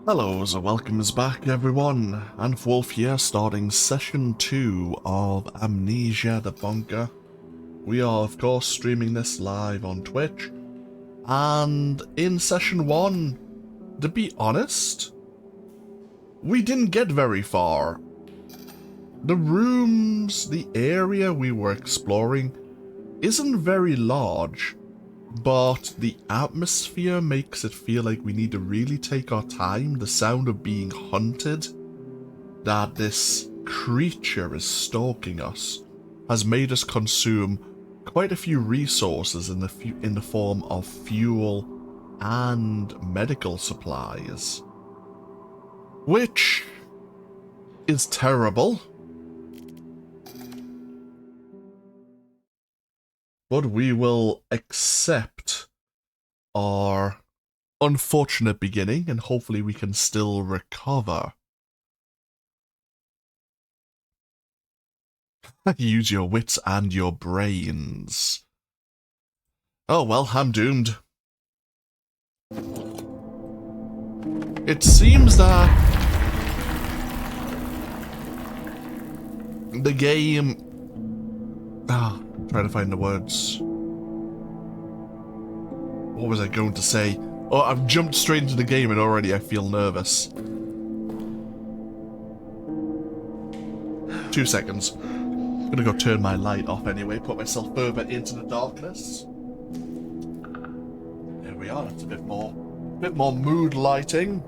Hello, so welcomes back everyone, and Wolf here, starting session 2 of Amnesia the Bunker. We are of course streaming this live on Twitch, and in session 1, to be honest, we didn't get very far. The rooms, the area we were exploring isn't very large, but the atmosphere makes it feel like we need to really take our time. The sound of being hunted, that this creature is stalking us, has made us consume quite a few resources in the form of fuel and medical supplies, which is terrible. But we will accept our unfortunate beginning, and hopefully we can still recover. Use your wits and your brains. Oh well, I'm doomed. It seems that the game... trying to find the words. What was I going to say? Oh, I've jumped straight into the game and already I feel nervous. 2 seconds. I'm gonna go turn my light off anyway, put myself further into the darkness. There we are, that's a bit more mood lighting.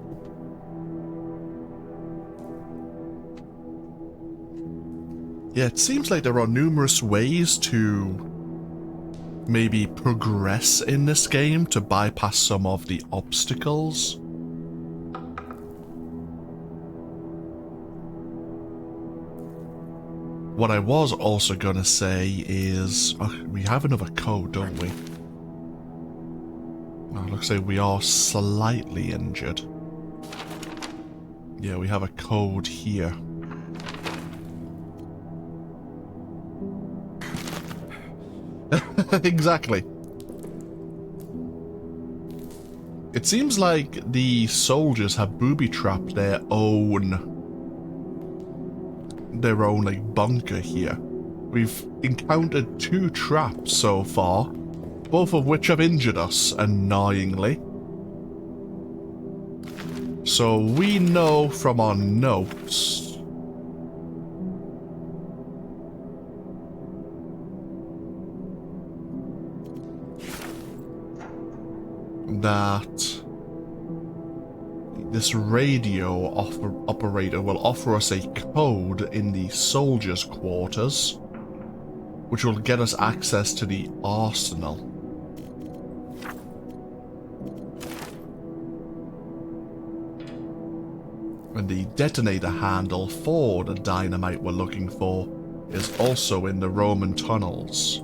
Yeah, it seems like there are numerous ways to maybe progress in this game to bypass some of the obstacles. What I was also gonna say is, we have another code, don't we? Oh, looks like we are slightly injured. Yeah, we have a code here. Exactly. It seems like the soldiers have booby-trapped their own like bunker here. We've encountered 2 traps so far, both of which have injured us annoyingly. So we know from our notes that this radio operator will offer us a code in the soldiers' quarters, which will get us access to the arsenal. And the detonator handle for the dynamite we're looking for is also in the Roman tunnels.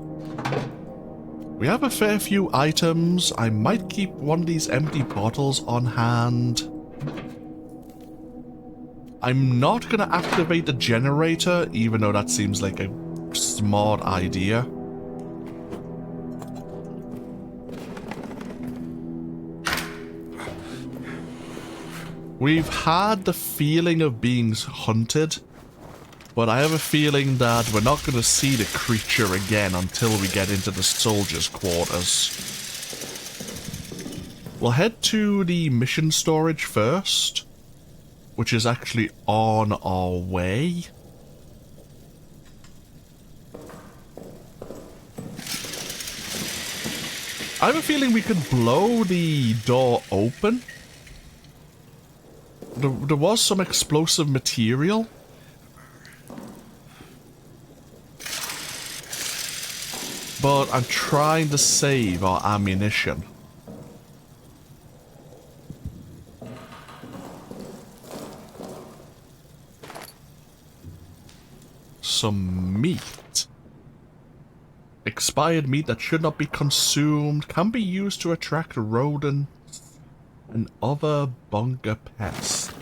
We have a fair few items. I might keep one of these empty bottles on hand. I'm not going to activate the generator, even though that seems like a smart idea. We've had the feeling of being hunted, but I have a feeling that we're not going to see the creature again until we get into the soldiers' quarters. We'll head to the mission storage first, which is actually on our way. I have a feeling we could blow the door open. There was some explosive material. But I'm trying to save our ammunition. Some meat. Expired meat that should not be consumed can be used to attract rodents and other bunker pests.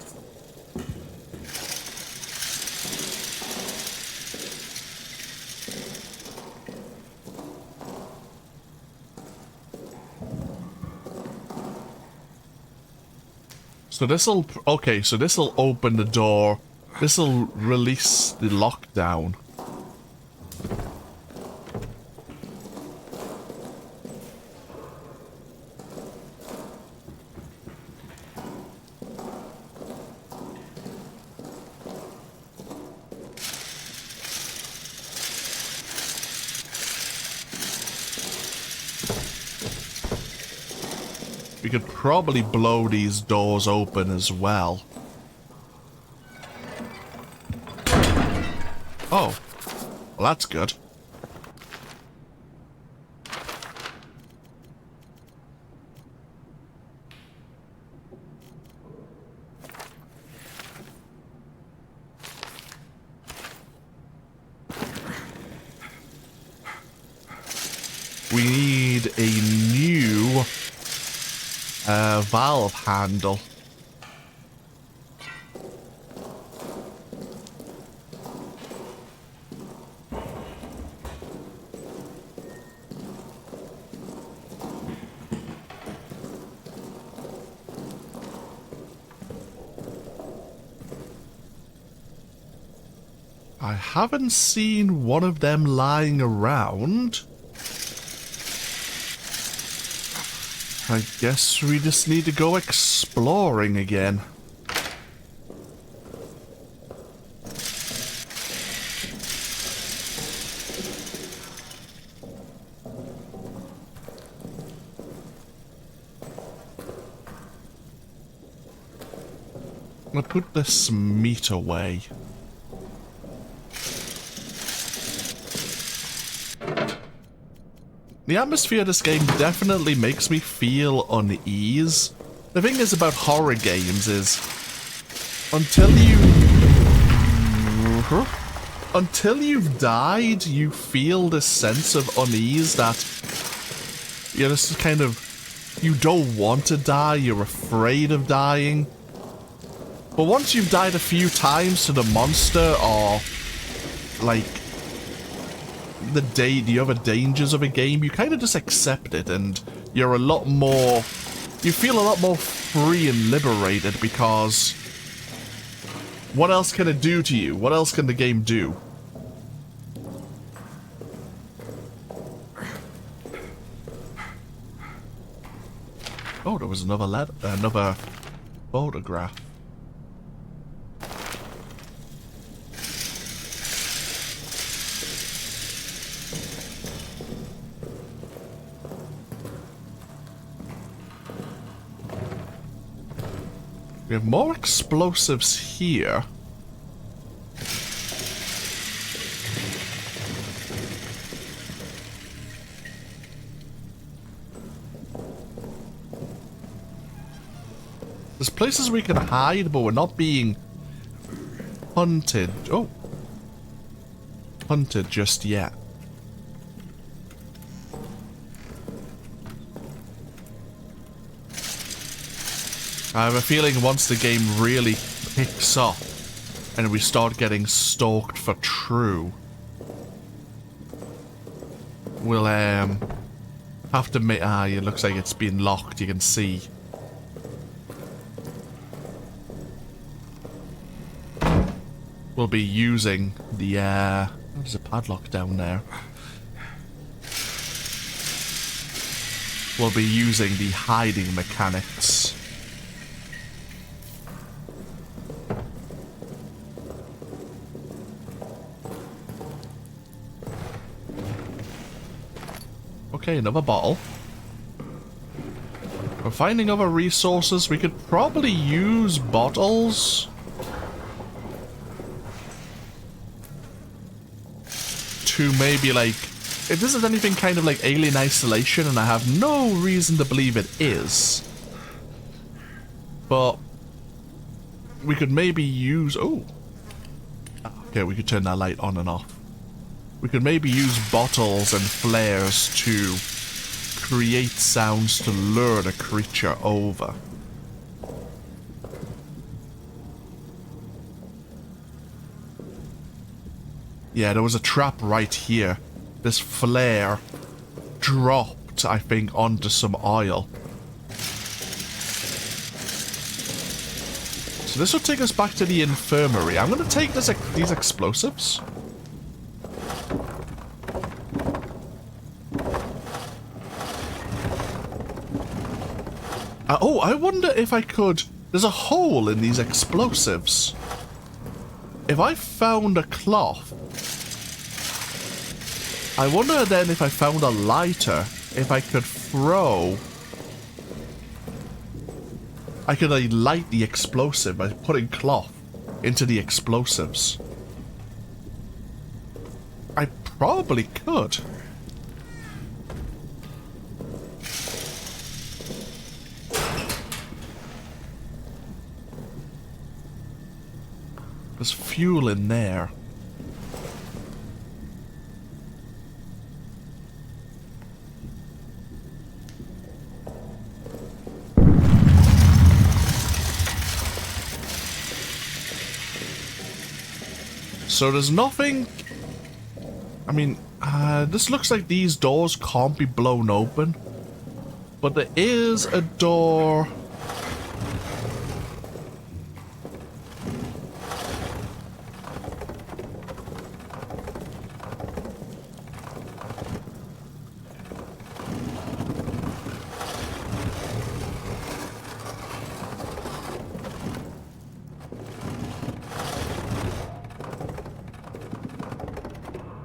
So this'll... Okay, so this'll open the door. This'll release the lockdown. We could probably blow these doors open as well. Oh. Well, that's good. We need a new valve handle. I haven't seen one of them lying around. I guess we just need to go exploring again. I'll put this meat away. The atmosphere of this game definitely makes me feel unease. The thing is about horror games is, until you've died, you feel this sense of unease that you're just kind of, you don't want to die, you're afraid of dying. But once you've died a few times to the monster or, like, the other dangers of a game, you kind of just accept it, and you're a lot more... You feel a lot more free and liberated, because what else can it do to you? What else can the game do? Oh, there was another another photograph. We have more explosives here. There's places we can hide, but we're not being hunted. Oh. Hunted just yet. I have a feeling once the game really picks up and we start getting stalked for true, we'll have to make... Ah, it looks like it's been locked, you can see. We'll be using the there's a padlock down there. We'll be using the hiding mechanics. Okay, another bottle. We're finding other resources. We could probably use bottles to maybe, like, if this is anything kind of like Alien Isolation, and I have no reason to believe it is, but we could maybe use... Oh! Okay, we could turn that light on and off. We could maybe use bottles and flares to create sounds to lure the creature over. Yeah, there was a trap right here. This flare dropped, I think, onto some oil. So this will take us back to the infirmary. I'm going to take these explosives. Oh, I wonder if I could... There's a hole in these explosives. If I found a cloth... I wonder then if I found a lighter, if I could throw... I could light the explosive by putting cloth into the explosives. I probably could. There's fuel in there. So there's nothing... I mean, this looks like these doors can't be blown open. But there is a door...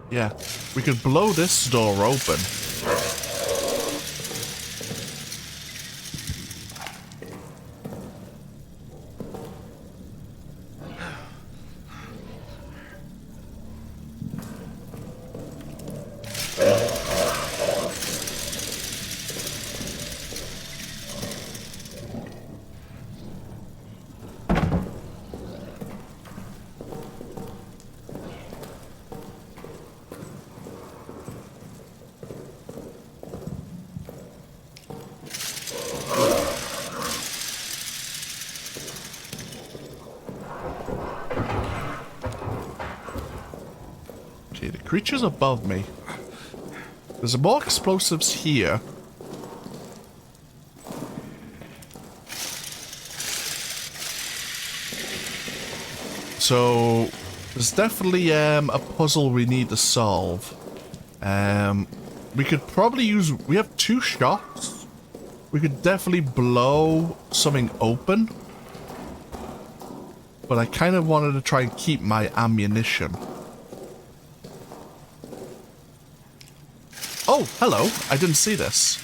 Yeah, we could blow this door open. Creatures above me. There's more explosives here. So there's definitely a puzzle we need to solve. We could probably use... We have 2 shots. We could definitely blow something open. But I kind of wanted to try and keep my ammunition. Oh, hello. I didn't see this.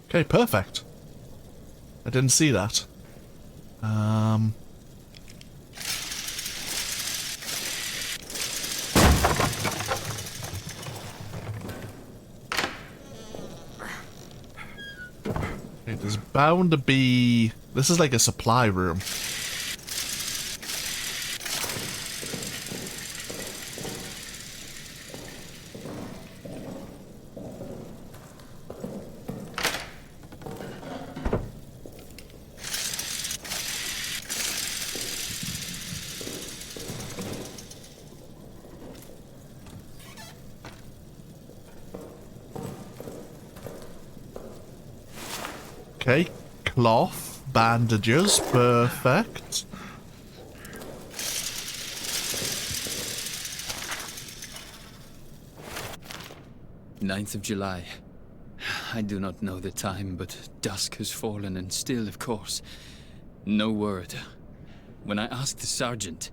Okay, perfect. I didn't see that. There's bound to be... This is like a supply room. Okay, cloth, bandages, perfect. Ninth of July. I do not know the time, but dusk has fallen and still, of course, no word. When I asked the sergeant,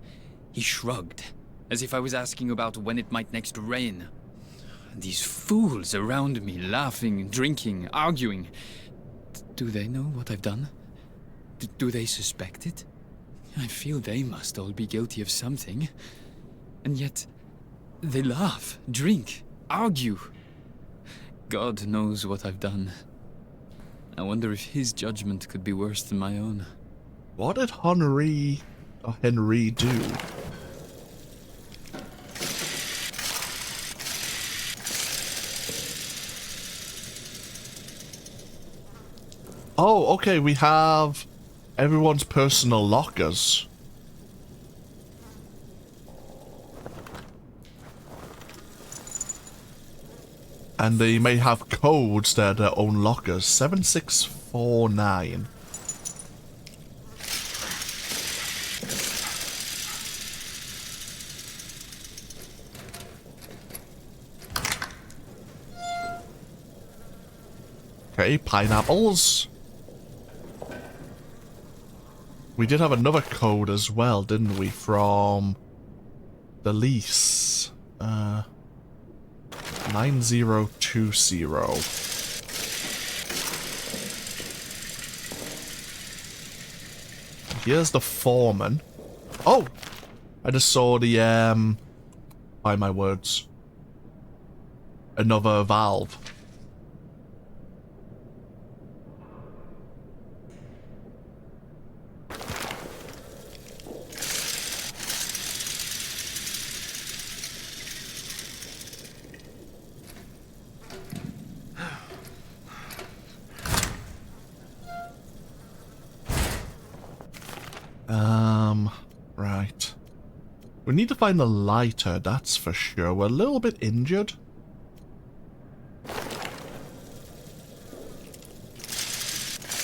he shrugged, as if I was asking about when it might next rain. These fools around me, laughing, drinking, arguing. Do they know what I've done? Do they suspect it? I feel they must all be guilty of something. And yet, they laugh, drink, argue. God knows what I've done. I wonder if his judgment could be worse than my own. What did Henry do? Oh, okay, we have everyone's personal lockers. And they may have codes to their own lockers. 7649. Okay, pineapples. We did have another code as well, didn't we? From the lease. 9020. Here's the foreman. Oh! I just saw the, by my words. Another valve. Right. We need to find the lighter, that's for sure. We're a little bit injured.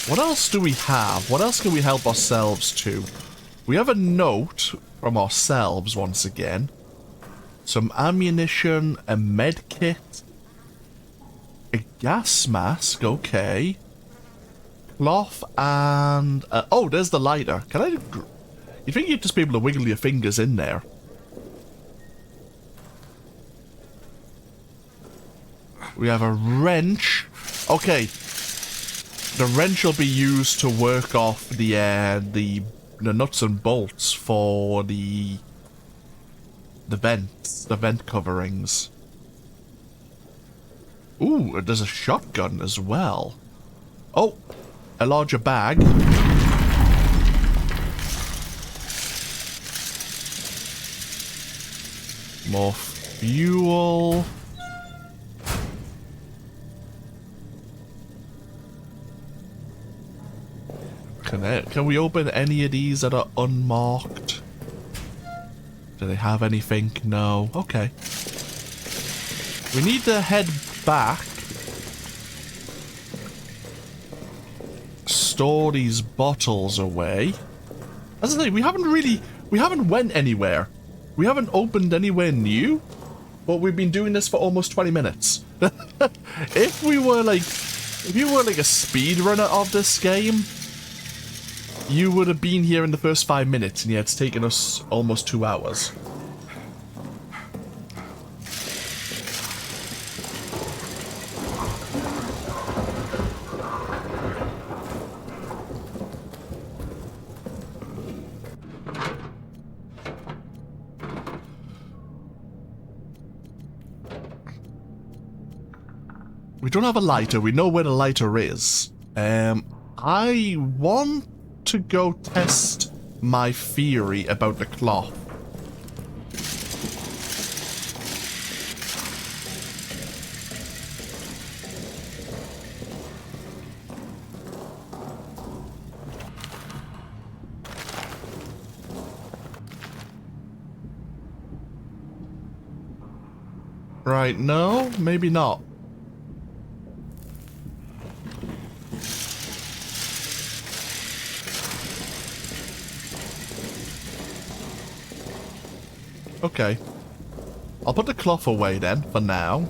What else do we have? What else can we help ourselves to? We have a note from ourselves once again. Some ammunition, a med kit, a gas mask, okay. Cloth and... oh, there's the lighter. Can I... You think you'd just be able to wiggle your fingers in there? We have a wrench. Okay. The wrench will be used to work off the nuts and bolts for the vents, the vent coverings. Ooh, there's a shotgun as well. Oh, a larger bag. More fuel. Can we open any of these that are unmarked? Do they have anything? No. Okay. We need to head back. Store these bottles away. As I say, we haven't went anywhere. We haven't opened anywhere new, but we've been doing this for almost 20 minutes. If you were like a speedrunner of this game, you would have been here in the first 5 minutes, and yet it's taken us almost 2 hours. We don't have a lighter. We know where the lighter is. I want to go test my theory about the cloth. Right, no, maybe not. Okay. I'll put the cloth away then, for now.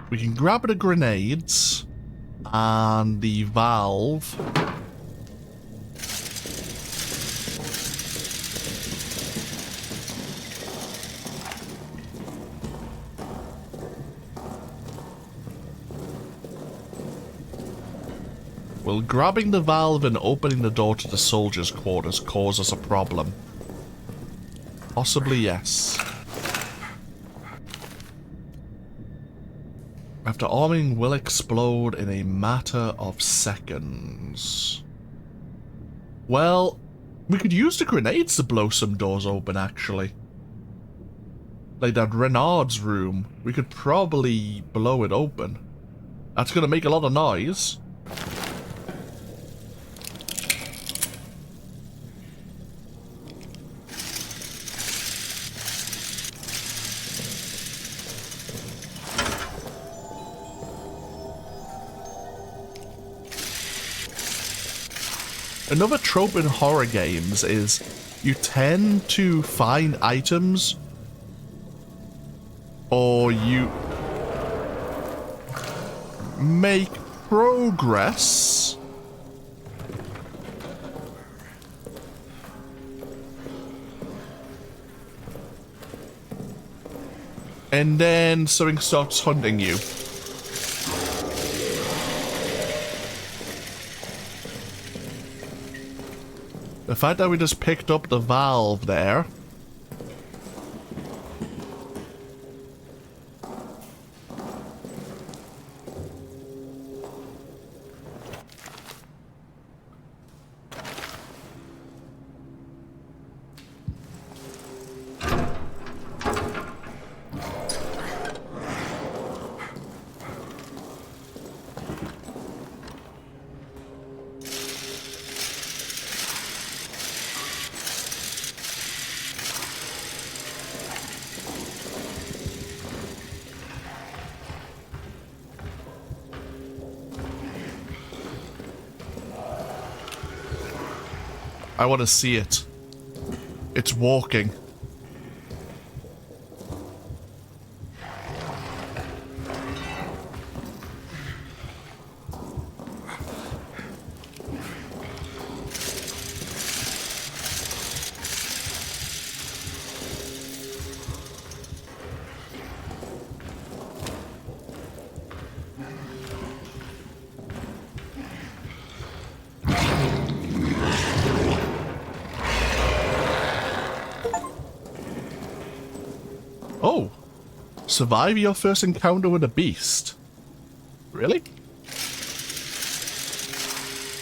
We can grab the grenades and the valve. Will grabbing the valve and opening the door to the soldiers' quarters cause us a problem? Possibly yes. After arming will explode in a matter of seconds. Well, We could use the grenades to blow some doors open, actually. Like that Renard's room. We could probably blow it open. That's gonna make a lot of noise. Another trope in horror games is you tend to find items or you make progress and then something starts hunting you. The fact that we just picked up the valve there. I want to see it. It's walking. Oh, survive your first encounter with a beast. Really?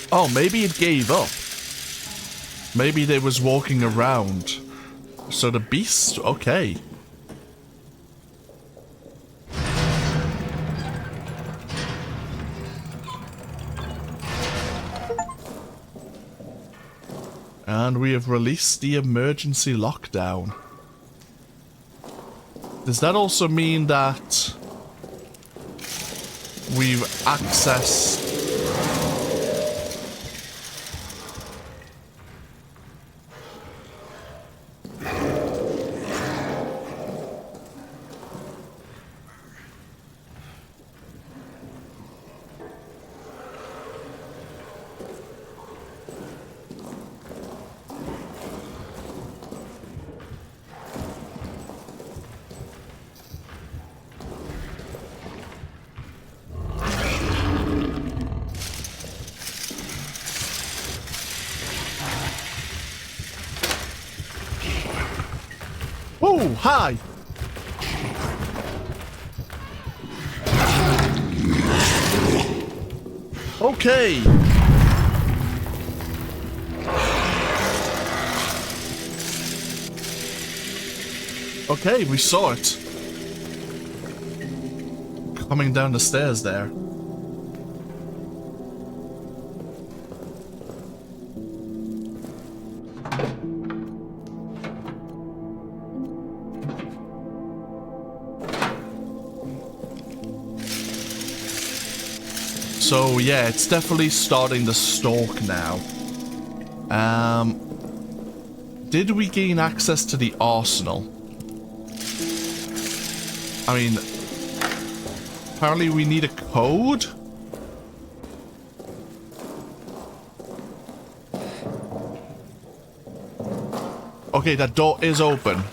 Oh, maybe it gave up. Maybe they was walking around. So the beast, okay. And we have released the emergency lockdown. Does that also mean that we've accessed... Oh, hi! Okay. Okay, we saw it. Coming down the stairs there. So yeah, it's definitely starting to stalk now. Did we gain access to the arsenal? I mean, apparently we need a code? Okay, that door is open.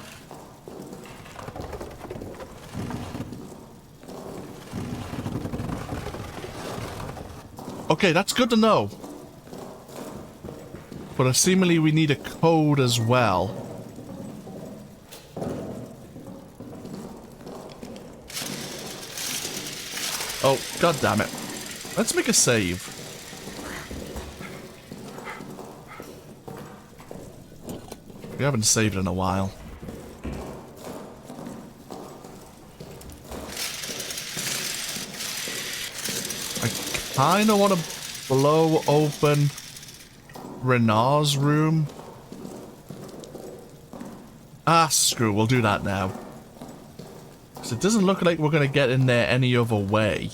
Okay, that's good to know. But seemingly we need a code as well. Oh, god damn it. Let's make a save. We haven't saved in a while. I kinda wanna blow open Renar's room. Ah, screw, we'll do that now. Because it doesn't look like we're gonna get in there any other way.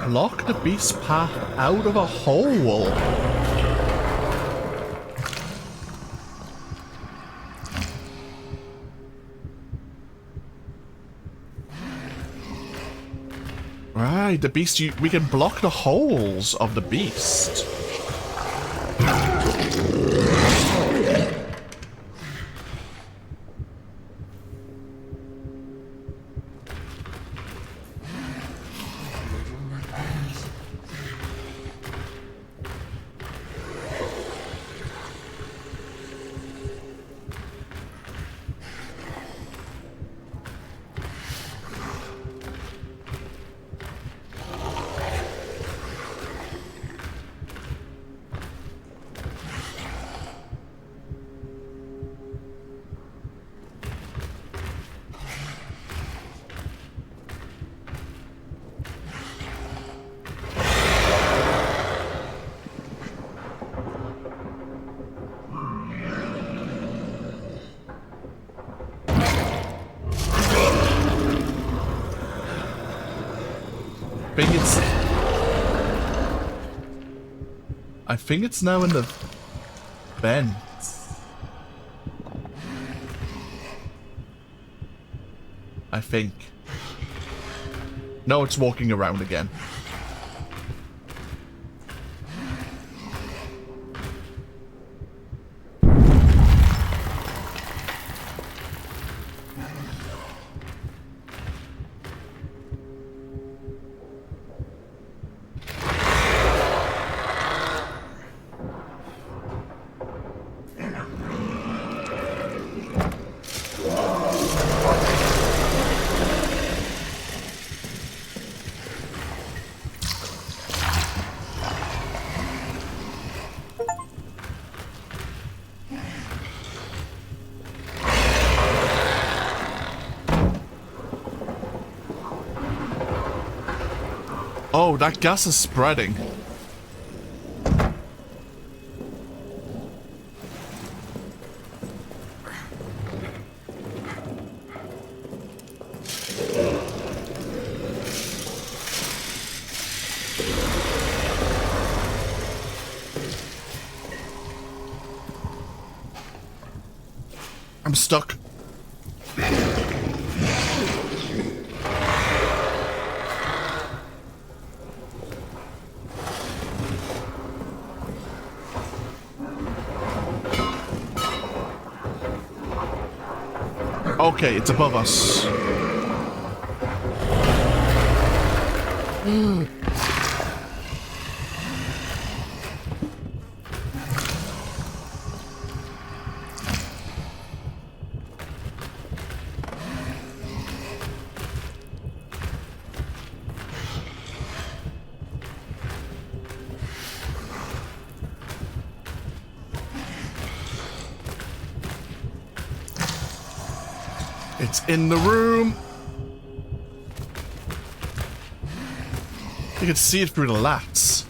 Lock the beast path out of a hole. Right, the beast, we can block the holes of the beast. I think it's now in the vent. I think. No, it's walking around again. Oh, that gas is spreading. I'm stuck. Okay, it's above us. It's in the room. You can see it through the lats.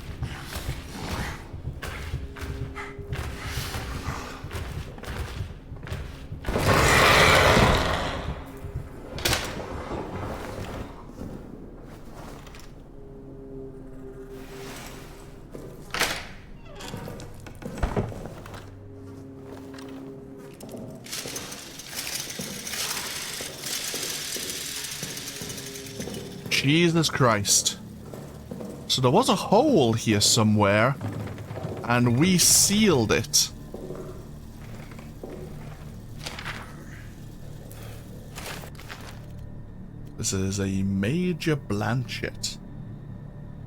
Jesus Christ. So there was a hole here somewhere, and we sealed it. This is a Major Blanchett.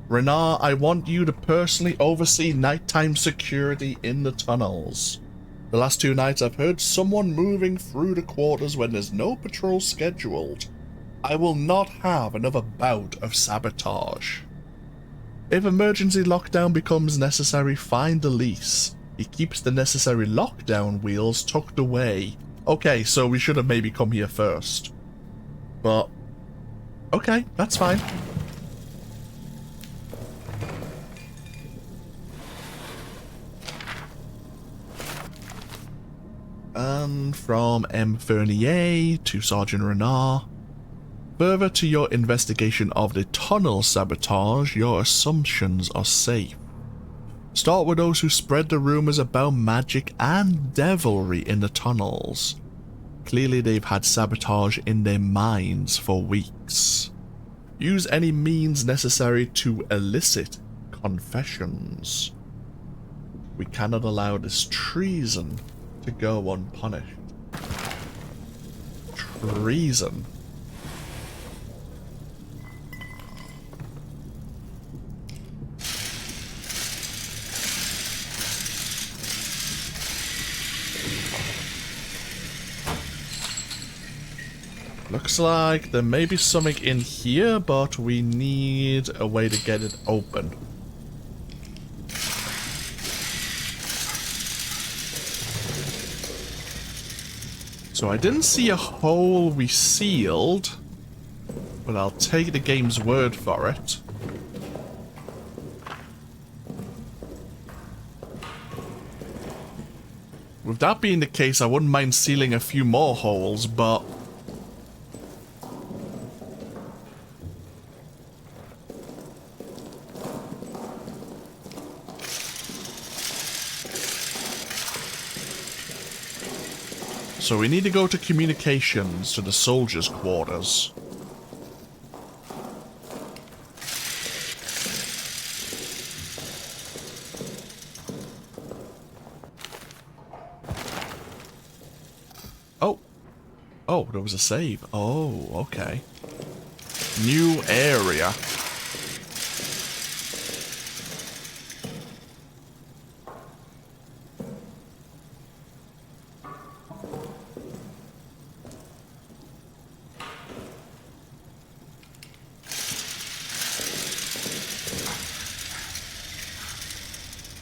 Renard, I want you to personally oversee nighttime security in the tunnels. The last 2 nights I've heard someone moving through the quarters when there's no patrol scheduled. I will not have another bout of sabotage. If emergency lockdown becomes necessary, find Elise. He keeps the necessary lockdown wheels tucked away. Okay, so we should have maybe come here first. But, okay, that's fine. And from M. Fernier to Sergeant Renard. Further to your investigation of the tunnel sabotage, your assumptions are safe. Start with those who spread the rumors about magic and devilry in the tunnels. Clearly they've had sabotage in their minds for weeks. Use any means necessary to elicit confessions. We cannot allow this treason to go unpunished. Treason. Looks like there may be something in here, but we need a way to get it open. So I didn't see a hole we sealed, but I'll take the game's word for it. With that being the case, I wouldn't mind sealing a few more holes, but... So we need to go to communications, to the soldiers' quarters. Oh. Oh, there was a save. Oh, okay. New area.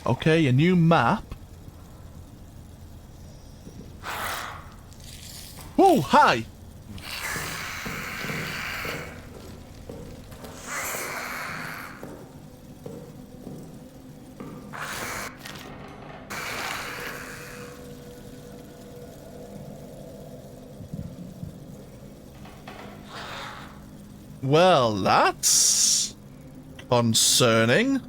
Okay, a new map. Oh, hi! Well, that's concerning.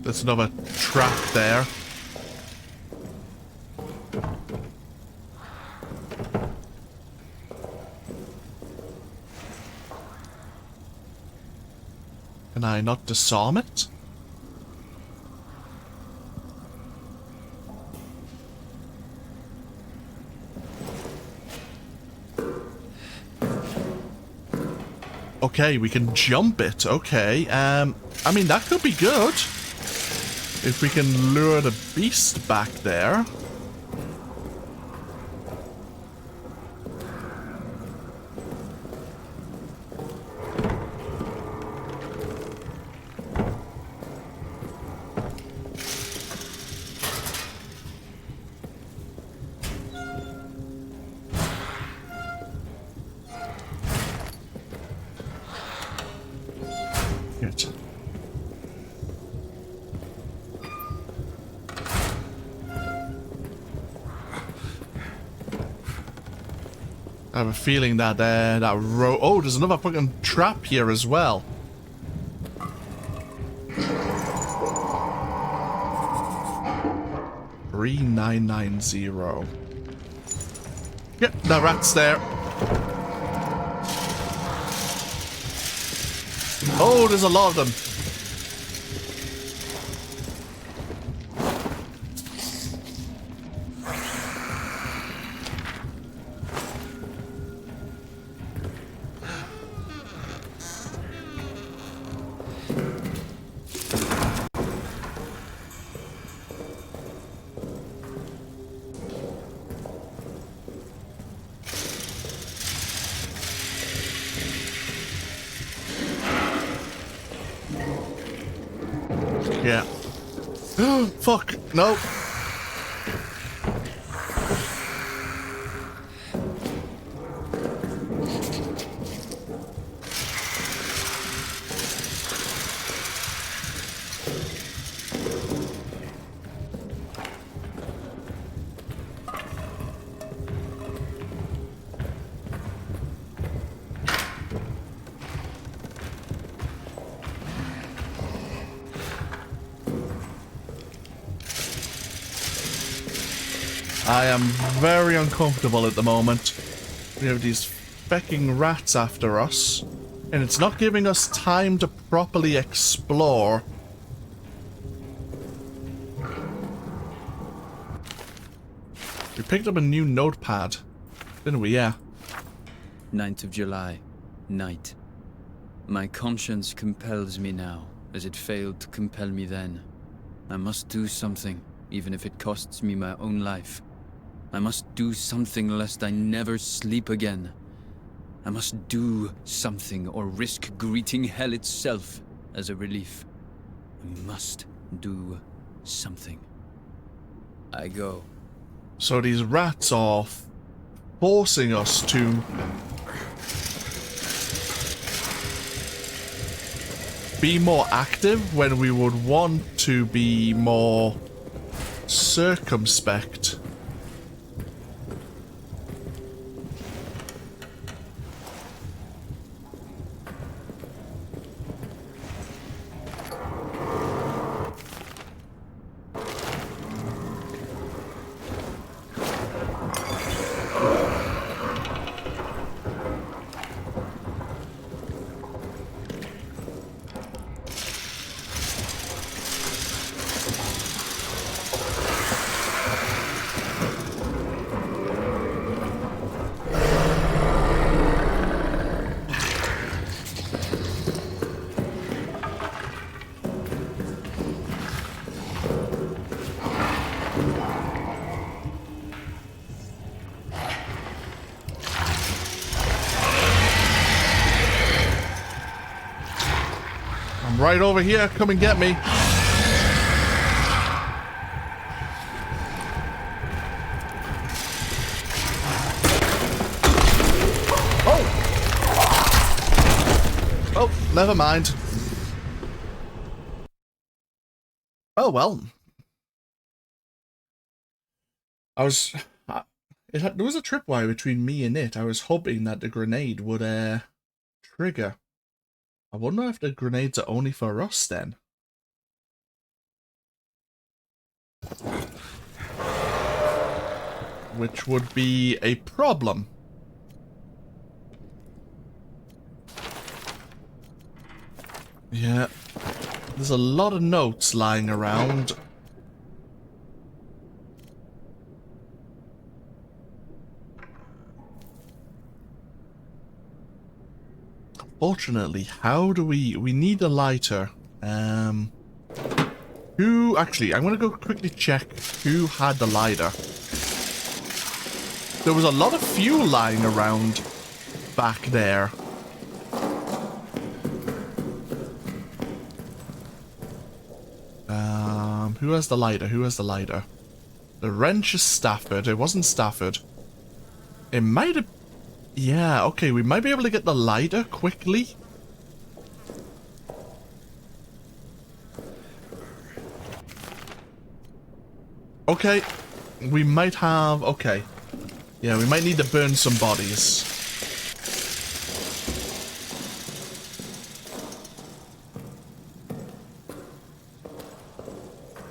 There's another trap there. Can I not disarm it? Okay, we can jump it. Okay, I mean, that could be good. If we can lure the beast back there. Good. I have a feeling that oh, there's another fucking trap here as well. $3990. Yep, the rat's there. Oh, there's a lot of them. Yeah. Fuck. No. I am very uncomfortable at the moment. We have these fecking rats after us, and it's not giving us time to properly explore. We picked up a new notepad, didn't we? Yeah. 9th of July, night. My conscience compels me now, as it failed to compel me then. I must do something, even if it costs me my own life. I must do something lest I never sleep again. I must do something or risk greeting hell itself as a relief. I must do something. I go. So these rats are forcing us to be more active when we would want to be more circumspect. Right over here, come and get me. Oh! Oh, never mind. Oh well. There was a tripwire between me and it. I was hoping that the grenade would trigger. I wonder if the grenades are only for us then. which would be a problem. Yeah. There's a lot of notes lying around. Fortunately, how do we need a lighter. Who, actually, I'm gonna go quickly check who had the lighter. There was a lot of fuel lying around back there. Who has the lighter? Who has the lighter? The wrench is Stafford. It wasn't Stafford. It might have... Yeah, okay, we might be able to get the lighter quickly. Okay, we might have... Okay. Yeah, we might need to burn some bodies.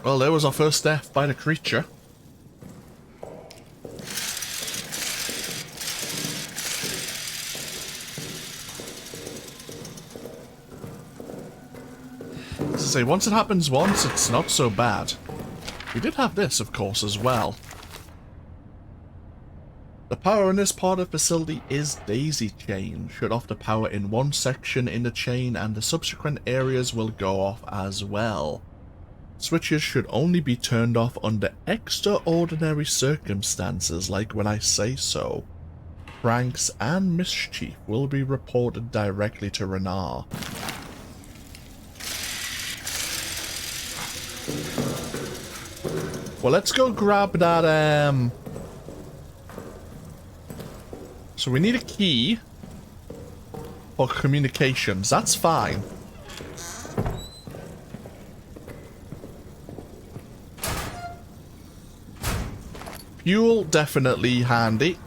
Well, there was our first death by the creature. As I say, once it happens once, it's not so bad. We did have this, of course, as well. The power in this part of the facility is daisy chain. Shut off the power in one section in the chain and the subsequent areas will go off as well. Switches should only be turned off under extraordinary circumstances, like when I say so. Pranks and mischief will be reported directly to Renard. Well, let's go grab that, So we need a key for communications. That's fine. Fuel, definitely handy.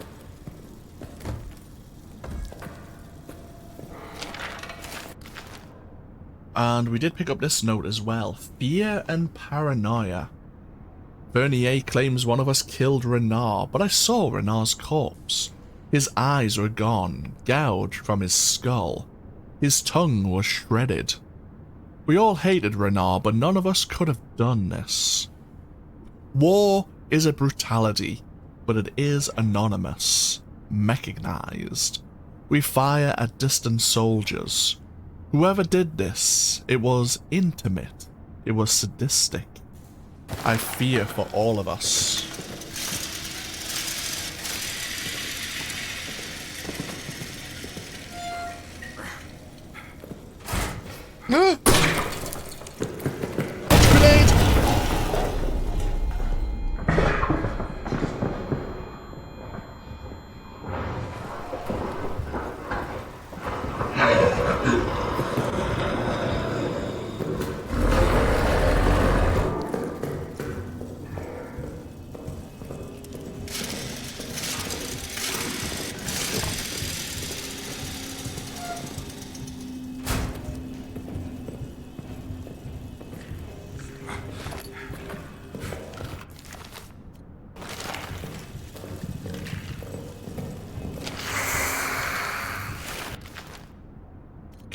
And we did pick up this note as well. Fear and paranoia. Vernier claims one of us killed Renard, but I saw Renard's corpse. His eyes were gone, gouged from his skull. His tongue was shredded. We all hated Renard, but none of us could have done this. War is a brutality, but it is anonymous, mechanized. We fire at distant soldiers. Whoever did this, it was intimate, it was sadistic. I fear for all of us. Grenade!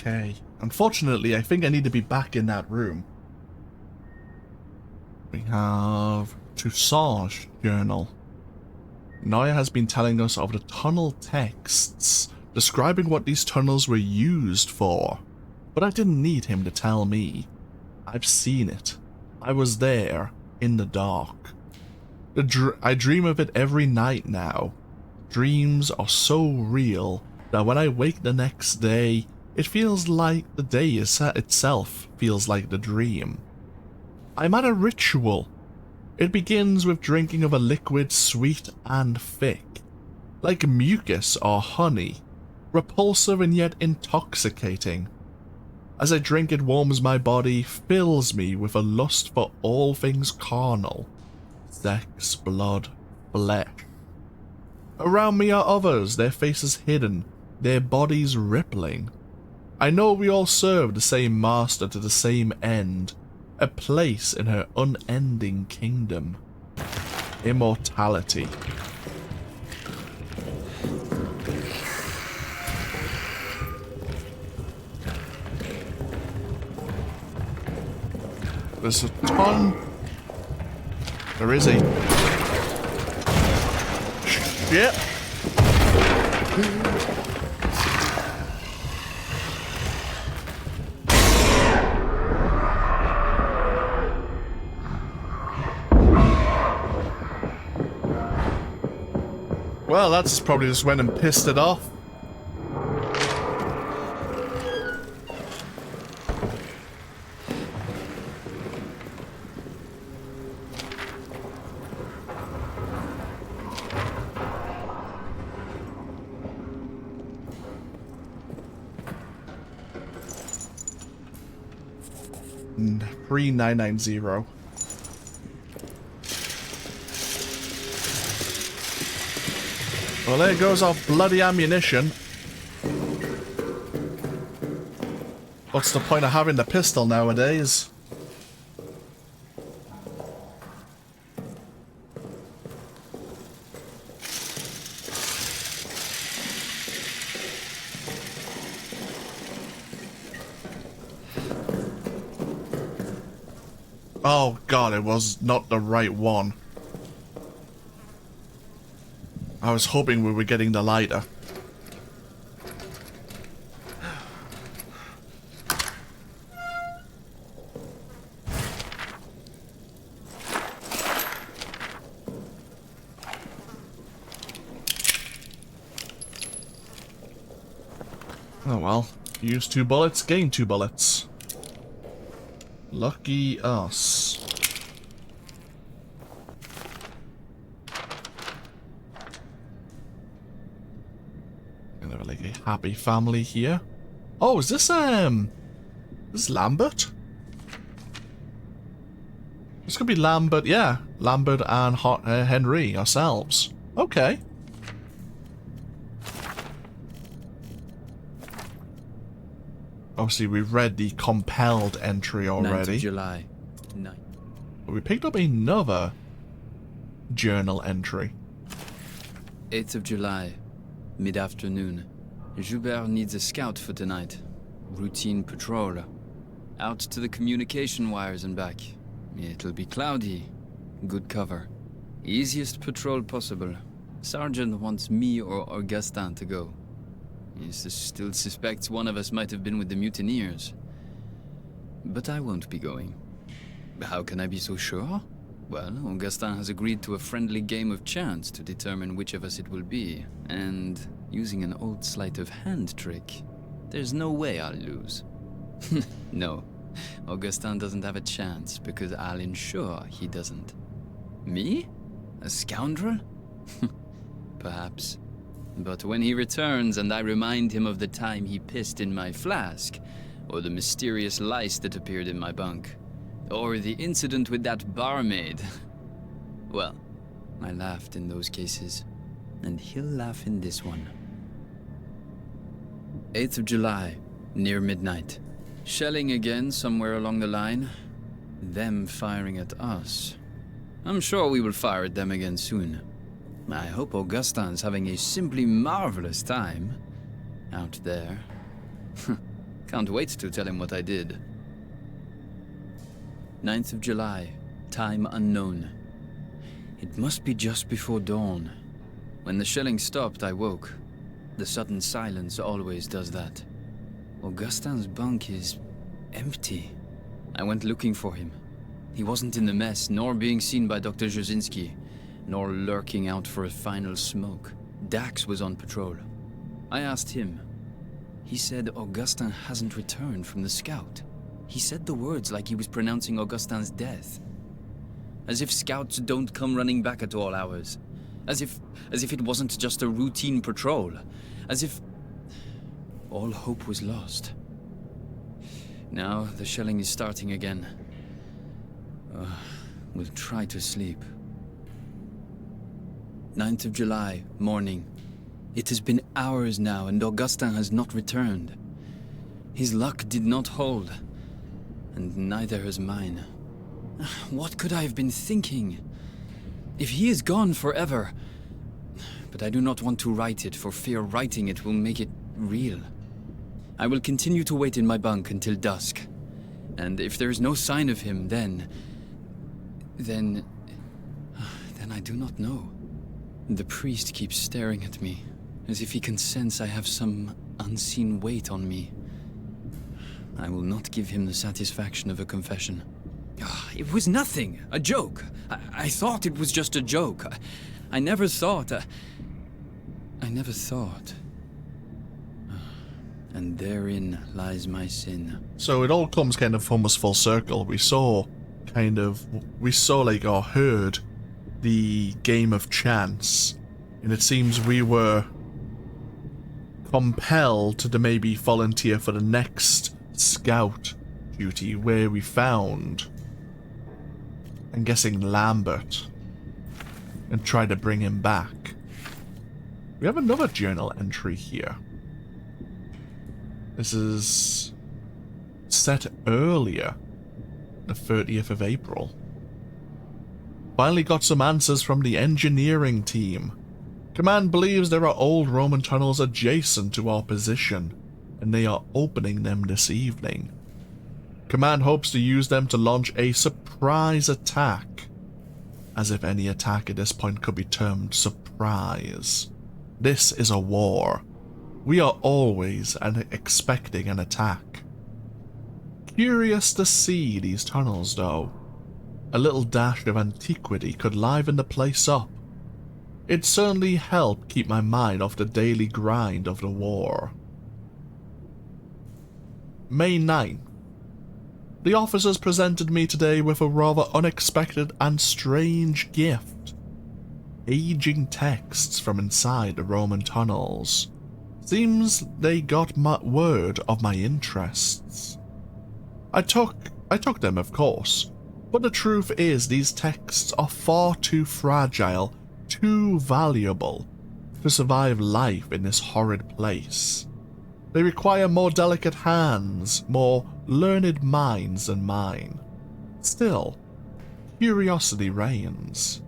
Okay. Unfortunately, I think I need to be back in that room. We have Toussaint's journal. Naya has been telling us of the tunnel texts, describing what these tunnels were used for. But I didn't need him to tell me. I've seen it. I was there, in the dark. I dream of it every night now. Dreams are so real that when I wake the next day, it feels like the day itself feels like the dream. I'm at a ritual. It begins with drinking of a liquid sweet and thick, like mucus or honey, repulsive and yet intoxicating. As I drink, it warms my body, fills me with a lust for all things carnal, sex, blood, flesh. Around me are others, their faces hidden, their bodies rippling. I know we all serve the same master to the same end, a place in her unending kingdom. Immortality. There's a ton. There is a... Shit! Well, that's probably just went and pissed it off. And 3990. Well, there goes our bloody ammunition. What's the point of having the pistol nowadays? Oh god, it was not the right one. I was hoping we were getting the lighter. Oh well, use 2 bullets, gain 2 bullets. Lucky us. Like a happy family here. Oh, is this Lambert? This could be Lambert, yeah. Lambert and Henry ourselves. Okay. Obviously, we've read the compelled entry already. 9th of July. 9th. But we picked up another journal entry. 8th of July. Mid-afternoon. Joubert needs a scout for tonight. Routine patrol. Out to the communication wires and back. It'll be cloudy. Good cover. Easiest patrol possible. Sergeant wants me or Augustin to go. He still suspects one of us might have been with the mutineers. But I won't be going. How can I be so sure? Well, Augustin has agreed to a friendly game of chance to determine which of us it will be, and using an old sleight of hand trick, there's no way I'll lose. No, Augustin doesn't have a chance because I'll ensure he doesn't. Me? A scoundrel? Perhaps. But when he returns and I remind him of the time he pissed in my flask, or the mysterious lice that appeared in my bunk, or the incident with that barmaid, well, I laughed in those cases, and he'll laugh in this one. 8th of July, near midnight. Shelling again somewhere along the line. Them firing at us. I'm sure we will fire at them again soon. I hope Augustin's having a simply marvelous time out there. Can't wait to tell him what I did. 9th of July, time unknown. It must be just before dawn. When the shelling stopped, I woke. The sudden silence always does that. Augustin's bunk is empty. I went looking for him. He wasn't in the mess, nor being seen by Dr. Jasinski, nor lurking out for a final smoke. Dax was on patrol. I asked him. He said Augustin hasn't returned from the scout. He said the words like he was pronouncing Augustin's death. As if scouts don't come running back at all hours. As if it wasn't just a routine patrol. As if all hope was lost. Now the shelling is starting again. We'll try to sleep. 9th of July, morning. It has been hours now and Augustin has not returned. His luck did not hold. And neither has mine. What could I have been thinking? If he is gone forever... But I do not want to write it, for fear writing it will make it real. I will continue to wait in my bunk until dusk. And if there is no sign of him, then I do not know. The priest keeps staring at me, as if he can sense I have some unseen weight on me. I will not give him the satisfaction of a confession. It was nothing, a joke. I thought it was just a joke. I never thought. I never thought. And therein lies my sin. So it all comes kind of almost full circle. We saw like or heard the game of chance, and it seems we were compelled to maybe volunteer for the next scout duty where we found, I'm guessing, Lambert, and try to bring him back. We have another journal entry here. This is set earlier, the 30th of April. Finally got some answers from the engineering team. Command believes there are old Roman tunnels adjacent to our position, and they are opening them this evening. Command hopes to use them to launch a surprise attack. As if any attack at this point could be termed surprise. This is a war. We are always expecting an attack. Curious to see these tunnels though. A little dash of antiquity could liven the place up. It'd certainly help keep my mind off the daily grind of the war. May 9th. The officers presented me today with a rather unexpected and strange gift. Aging texts from inside the Roman tunnels. Seems they got word of my interests. I took them, of course, but the truth is these texts are far too fragile, too valuable, to survive life in this horrid place. They require more delicate hands, more learned minds than mine. Still, curiosity reigns.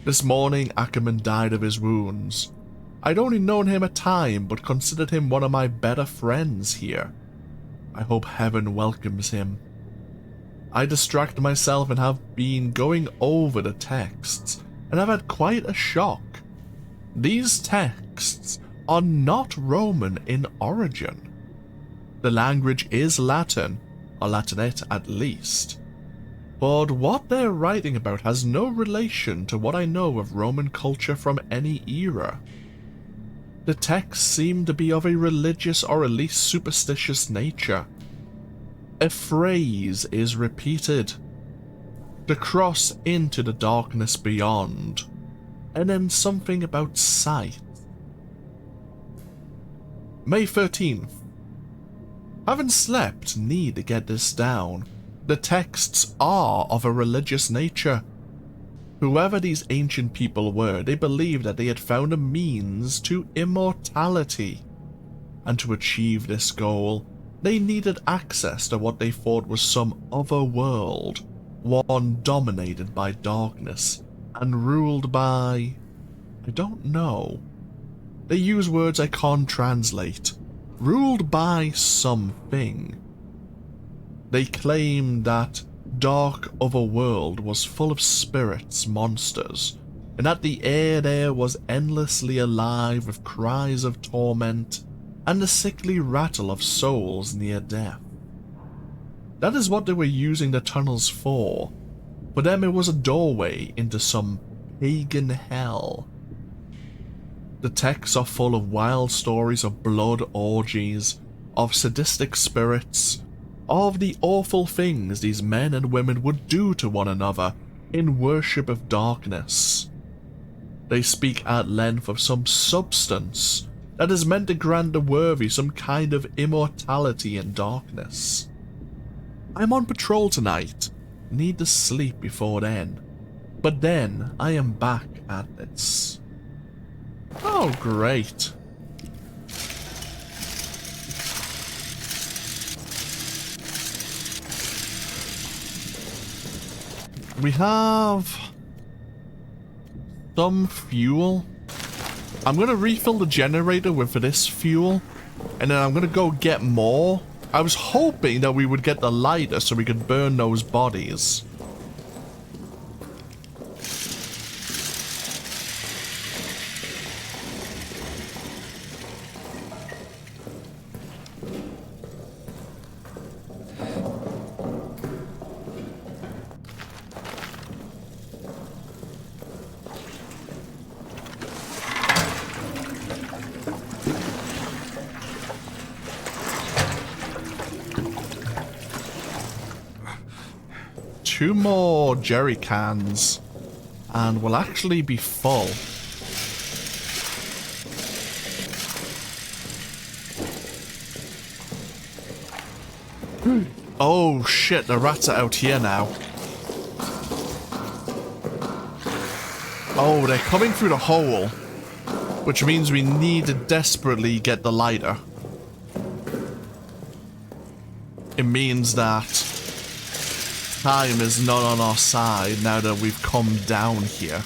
This morning Ackerman died of his wounds. I'd only known him a time, but considered him one of my better friends here. I hope heaven welcomes him. I distract myself and have been going over the texts, and I've had quite a shock. These texts are not Roman in origin. The language is Latin, or Latinate at least. But what they're writing about has no relation to what I know of Roman culture from any era. The texts seem to be of a religious or at least superstitious nature. A phrase is repeated. To cross into the darkness beyond. And then something about sight. May 13th. Haven't slept, need to get this down. The texts are of a religious nature. Whoever these ancient people were, they believed that they had found a means to immortality. And to achieve this goal, they needed access to what they thought was some other world, one dominated by darkness and ruled by... I don't know. They use words I can't translate. Ruled by something. They claimed that dark otherworld was full of spirits, monsters, and that the air there was endlessly alive with cries of torment and the sickly rattle of souls near death. That is what they were using the tunnels for. For them it was a doorway into some pagan hell. The texts are full of wild stories of blood orgies, of sadistic spirits, of the awful things these men and women would do to one another in worship of darkness. They speak at length of some substance that is meant to grant the worthy some kind of immortality in darkness. I'm on patrol tonight, need to sleep before then, but then I am back at this. Oh, great. We have some fuel. I'm going to refill the generator with this fuel, and then I'm going to go get more I was hoping that we would get the lighter so we could burn those bodies. Two more jerry cans and we'll actually be full. Oh shit, the rats are out here now. Oh, they're coming through the hole, which means we need to desperately get the lighter. It means that time is not on our side now that we've come down here.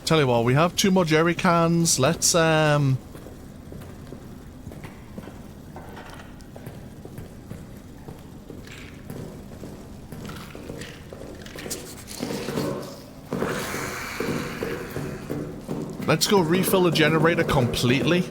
Tell you what, we have two more jerry cans. Let's go refill the generator completely.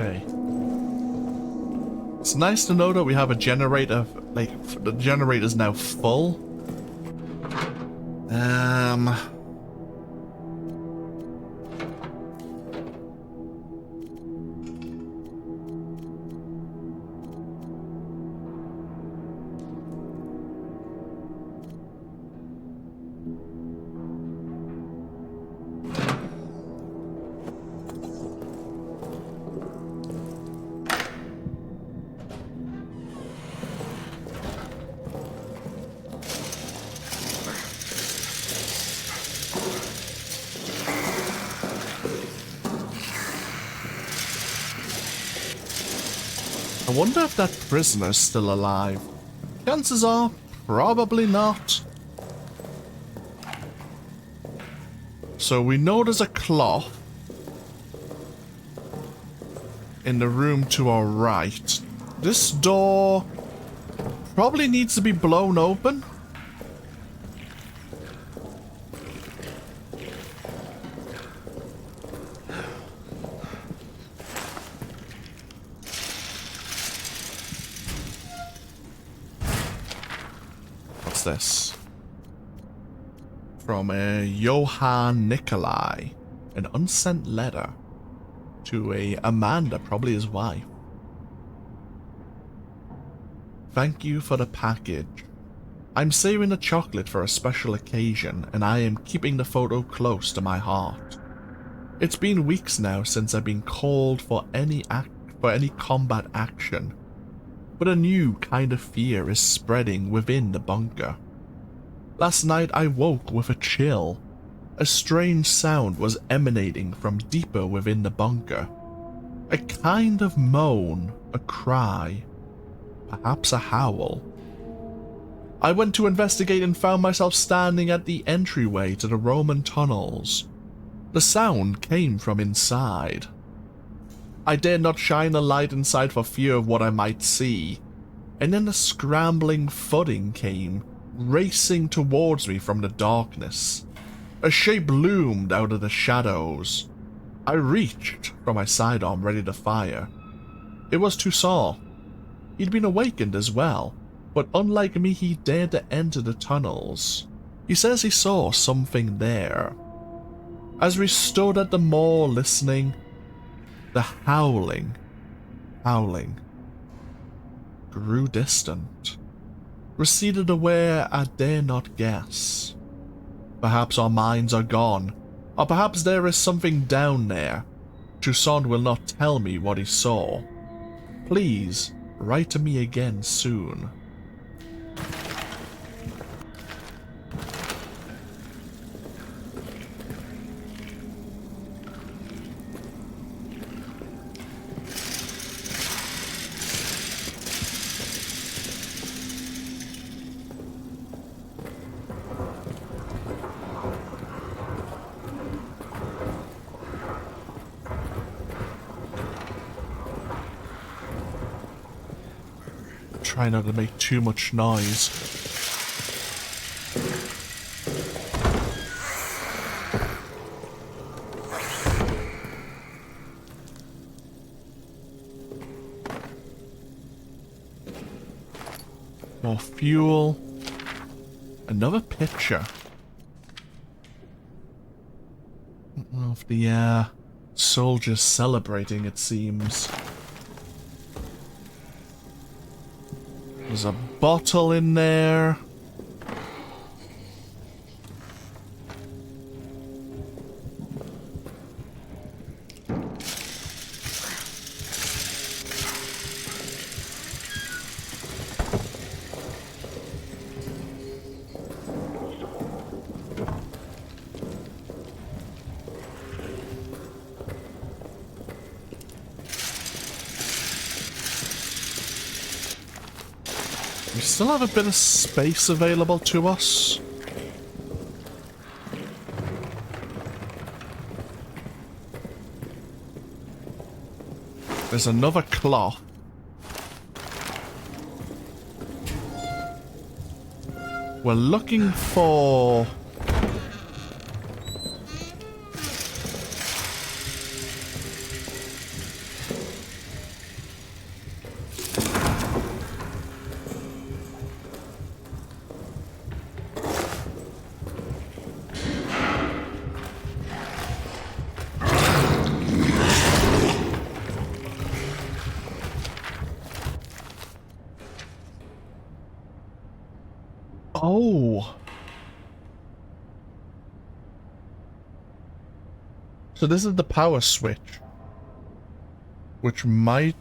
Okay. It's nice to know that we have a generator, like, the generator's now full. I wonder if that prisoner's still alive. Chances are, probably not. So we know there's a cloth in the room to our right. This door probably needs to be blown open. This from a Johann Nikolai, an unsent letter to a Amanda, probably his wife. Thank you for the package. I'm saving the chocolate for a special occasion, and I am keeping the photo close to my heart. It's been weeks now since I've been called for any combat action. But a new kind of fear is spreading within the bunker. Last night I woke with a chill. A strange sound was emanating from deeper within the bunker. A kind of moan, a cry, perhaps a howl. I went to investigate and found myself standing at the entryway to the Roman tunnels. The sound came from inside. I dared not shine a light inside for fear of what I might see, and then a scrambling thudding came, racing towards me from the darkness. A shape loomed out of the shadows. I reached for my sidearm ready to fire. It was Toussaint. He'd been awakened as well, but unlike me, he dared to enter the tunnels. He says he saw something there. As we stood at the mall listening, the howling grew distant, receded away I dare not guess. Perhaps our minds are gone, or perhaps there is something down there. Toussaint will not tell me what he saw. Please, write to me again soon. Try not to make too much noise. More fuel. Another picture. Of the soldiers celebrating, it seems. There's a bottle in there. We still have a bit of space available to us. There's another cloth. We're looking for... Oh. So this is the power switch. Which might...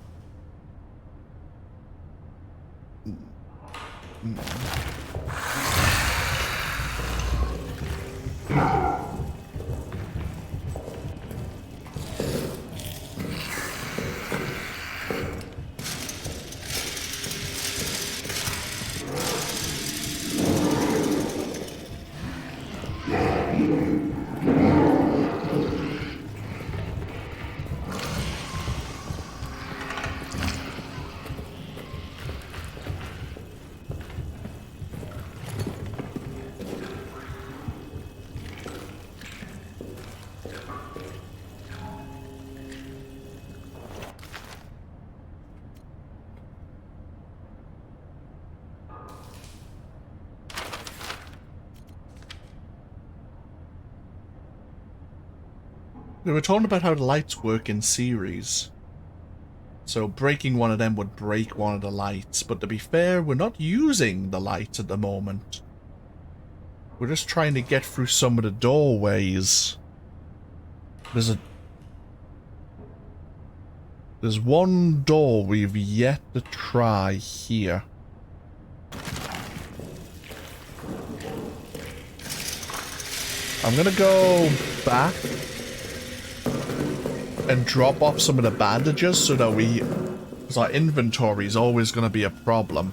We were talking about how the lights work in series. So breaking one of them would break one of the lights. But to be fair, we're not using the lights at the moment. We're just trying to get through some of the doorways. There's one door we've yet to try here. I'm gonna go back and drop off some of the bandages so that because our inventory is always going to be a problem.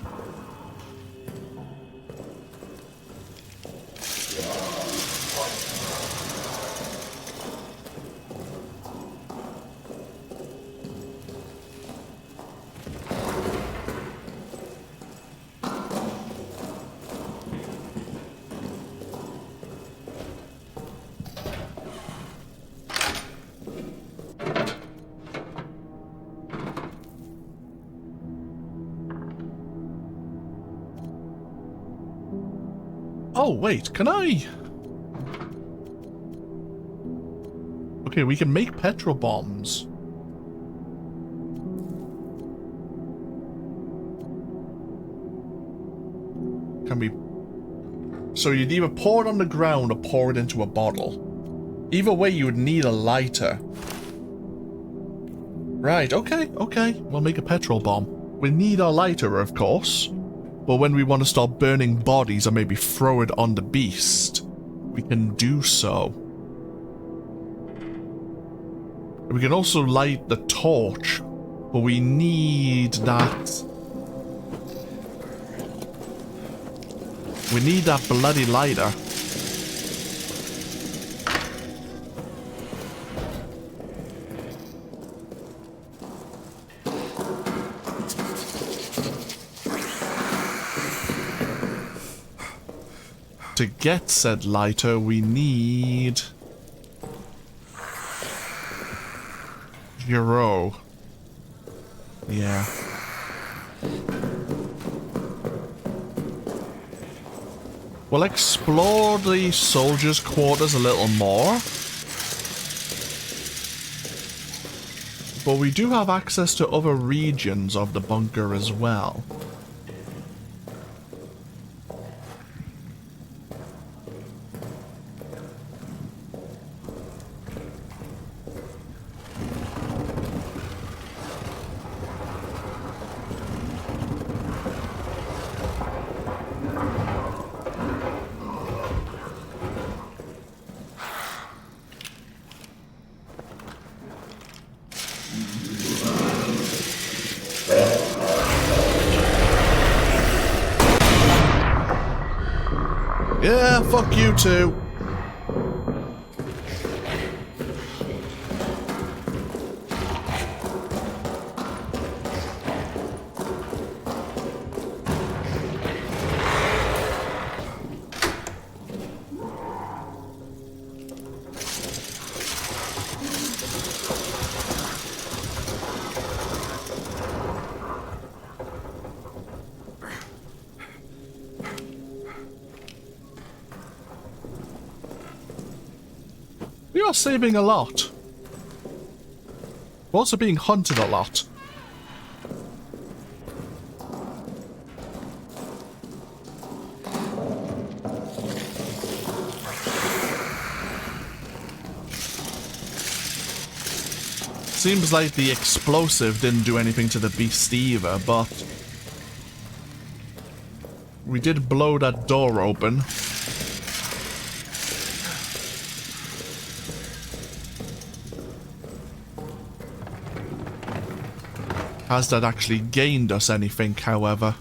Oh, wait, can I? Okay, we can make petrol bombs. Can we... So you'd either pour it on the ground or pour it into a bottle. Either way, you would need a lighter. Right, okay. We'll make a petrol bomb. We need our lighter, of course. But when we want to start burning bodies or maybe throw it on the beast, we can do so. We can also light the torch, but we need that. We need that bloody lighter. To get said lighter, we need... Euro. Yeah. We'll explore the soldiers' quarters a little more. But we do have access to other regions of the bunker as well. Yeah, fuck you too. We are saving a lot. We're also being hunted a lot. Seems like the explosive didn't do anything to the beast either, but we did blow that door open. Has that actually gained us anything, however?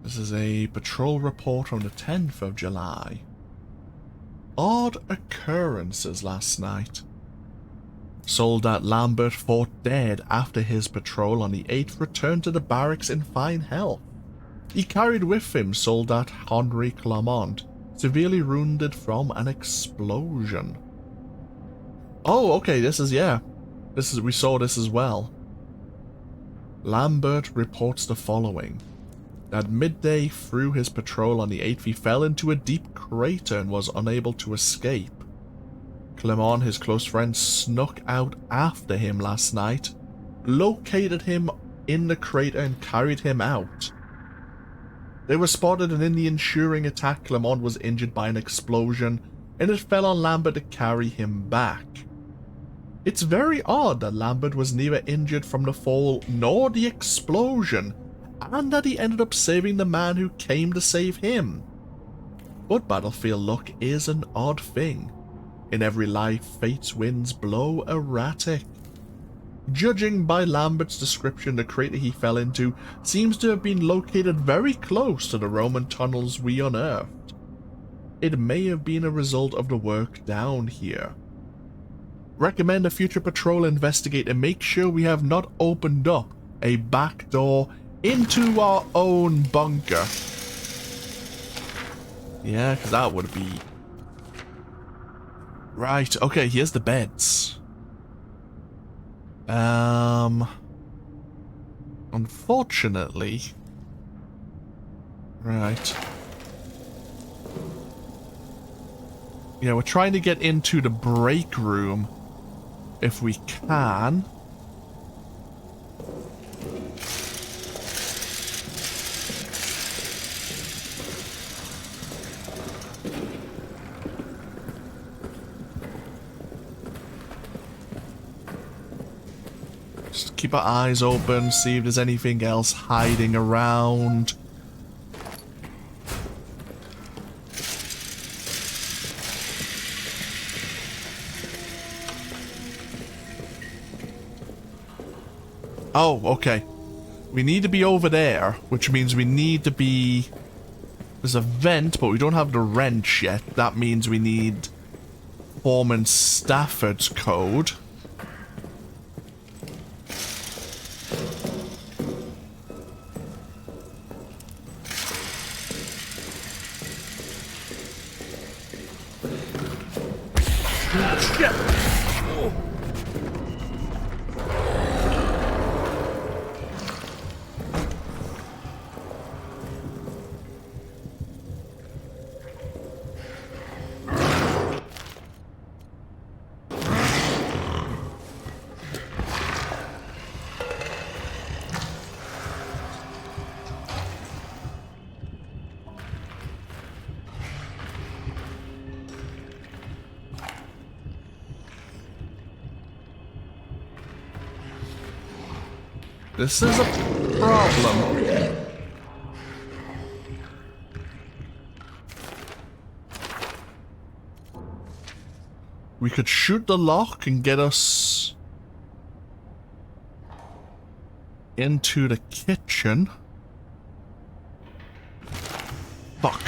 This is a patrol report on the 10th of July. Odd occurrences last night. Soldat Lambert fought dead after his patrol on the 8th returned to the barracks in fine health. He carried with him Soldat Henri Clermont, severely wounded from an explosion. Oh, okay, this is, yeah. We saw this as well. Lambert reports the following. At midday, through his patrol on the 8th, he fell into a deep crater and was unable to escape. Clermont, his close friend, snuck out after him last night, located him in the crater and carried him out. They were spotted, and in the ensuing attack, Clermont was injured by an explosion, and it fell on Lambert to carry him back. It's very odd that Lambert was neither injured from the fall nor the explosion, and that he ended up saving the man who came to save him. But battlefield luck is an odd thing. In every life, fate's winds blow erratic. Judging by Lambert's description, the crater he fell into seems to have been located very close to the Roman tunnels we unearthed. It may have been a result of the work down here. Recommend a future patrol investigate and make sure we have not opened up a back door into our own bunker. Yeah, because that would be... Right, okay, here's the beds. Unfortunately. Right. Yeah, we're trying to get into the break room if we can. Just keep our eyes open, see if there's anything else hiding around. Oh, okay. We need to be over there, which means we need to be... There's a vent, but we don't have the wrench yet. That means we need Foreman Stafford's code. This is a problem. We could shoot the lock and get us into the kitchen. Fuck.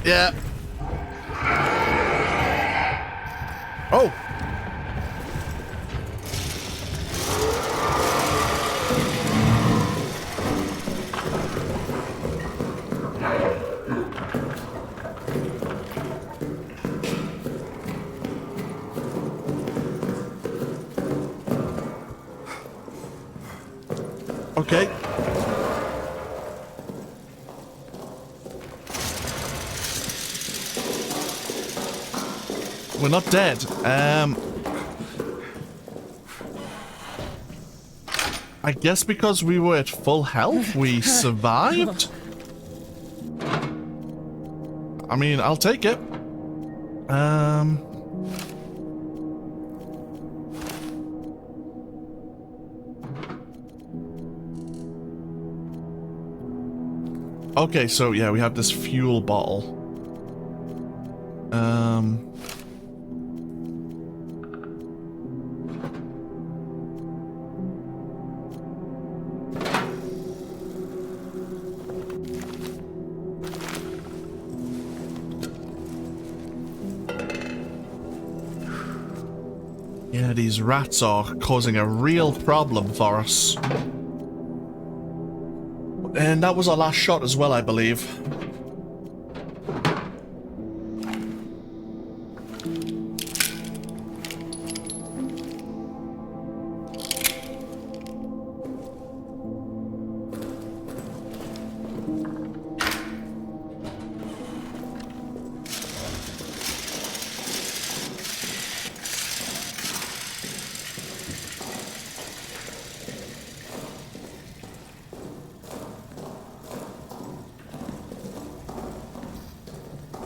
Yeah. Oh. Okay. We're not dead. I guess because we were at full health, we survived? I mean, I'll take it. Okay, so yeah, we have this fuel bottle. Yeah, these rats are causing a real problem for us. And that was our last shot as well, I believe.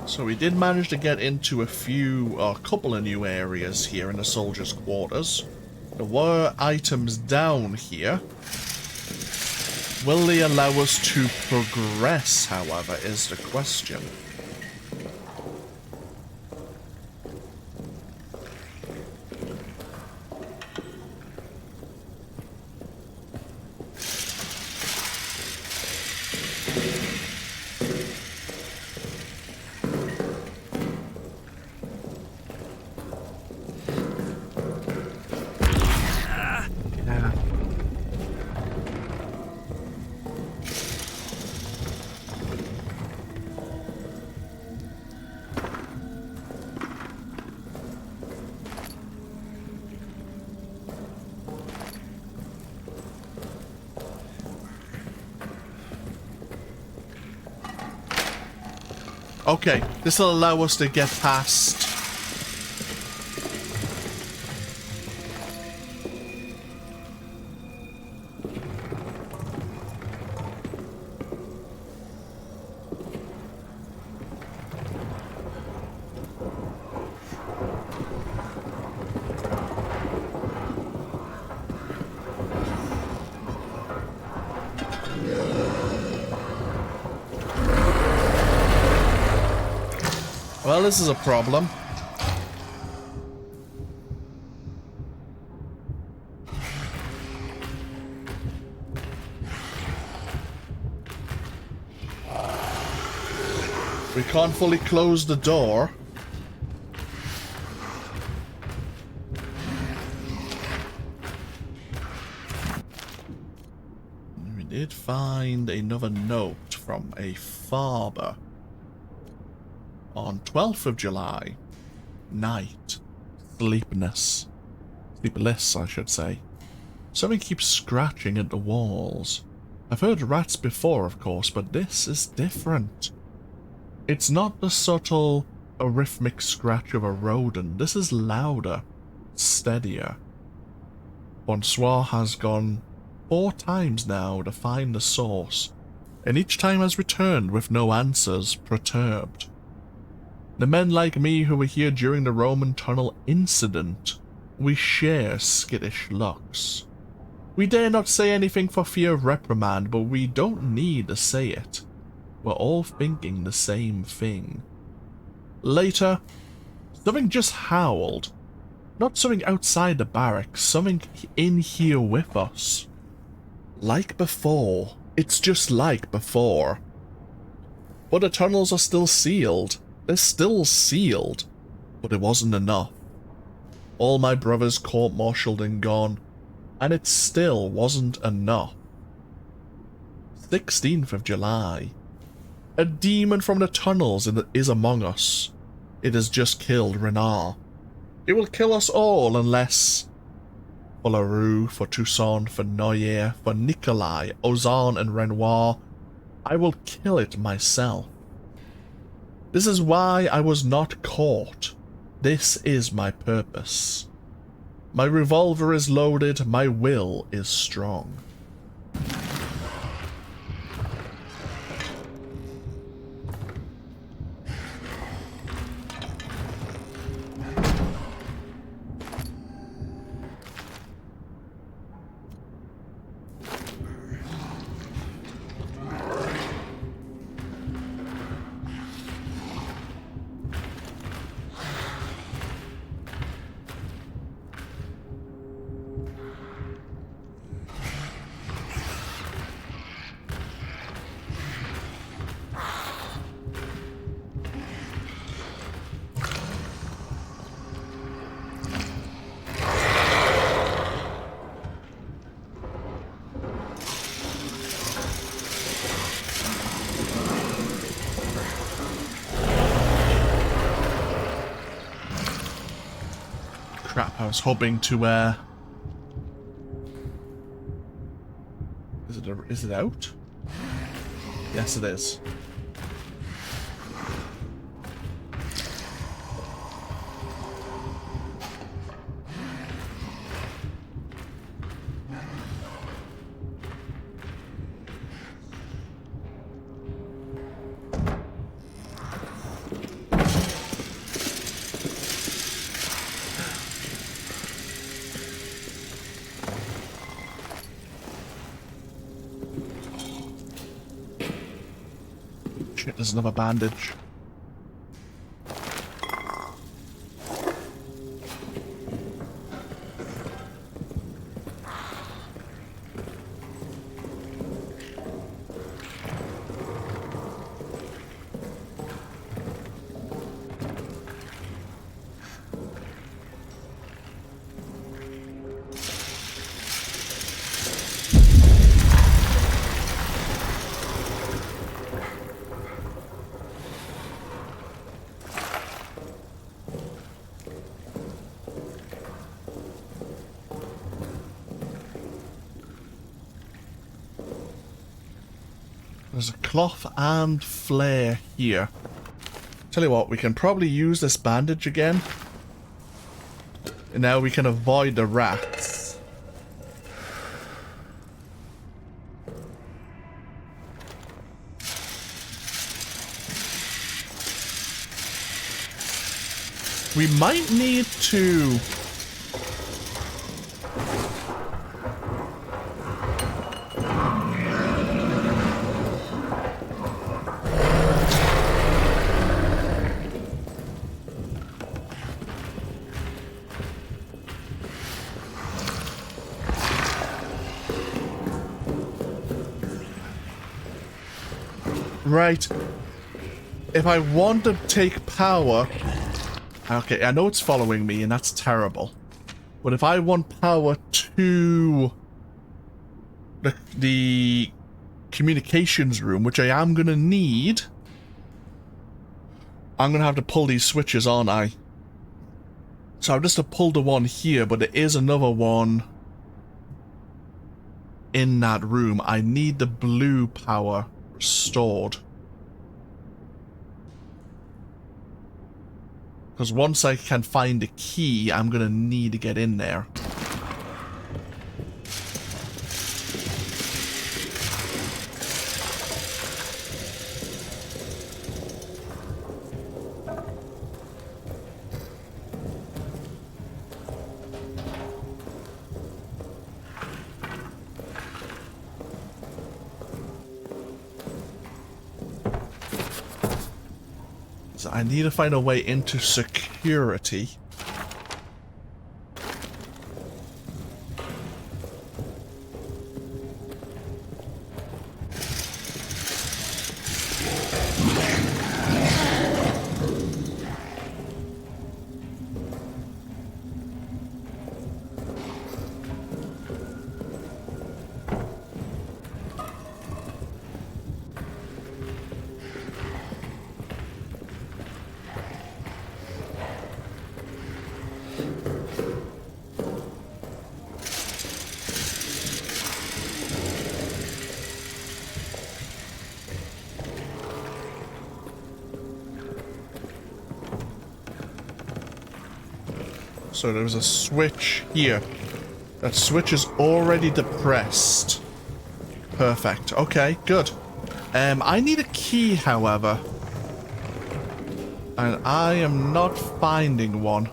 So we did manage to get into a couple of new areas here in the soldiers' quarters. There were items down here. Will they allow us to progress, however, is the question. Okay, this will allow us to get past. Well, this is a problem. We can't fully close the door. We did find another note from a father. On 12th of July, night, sleepless, I should say. Something keeps scratching at the walls. I've heard rats before, of course, but this is different. It's not the subtle, arrhythmic scratch of a rodent. This is louder, steadier. Bonsoir has gone 4 times now to find the source, and each time has returned with no answers, perturbed. The men like me who were here during the Roman tunnel incident, we share skittish looks. We dare not say anything for fear of reprimand, but we don't need to say it. We're all thinking the same thing. Later, something just howled. Not something outside the barracks, something in here with us. Like before. It's just like before. But the tunnels are still sealed. They're still sealed, but it wasn't enough. All my brothers court-martialed and gone, and it still wasn't enough. 16th of July. A demon from the tunnels is among us. It has just killed Renard. It will kill us all unless... For Leroux, for Toussaint, for Noyer, for Nikolai, Ozan and Renoir, I will kill it myself. This is why I was not caught. This is my purpose. My revolver is loaded, my will is strong. Crap, I was hoping to, Is it out? Yes, it is. Shit, there's another bandage. There's a cloth and flare here. Tell you what, we can probably use this bandage again. And now we can avoid the rats. We might need to... Right. If I want to take power... Okay, I know it's following me, and that's terrible. But if I want power to the communications room, which I am going to need, I'm going to have to pull these switches, aren't I? So I've just pulled the one here, but there is another one in that room. I need the blue power restored. Because once I can find the key, I'm going to need to get in there. So I need to find a way into security. So there's a switch here. That switch is already depressed. Perfect. Okay, good. I need a key, however. And I am not finding one.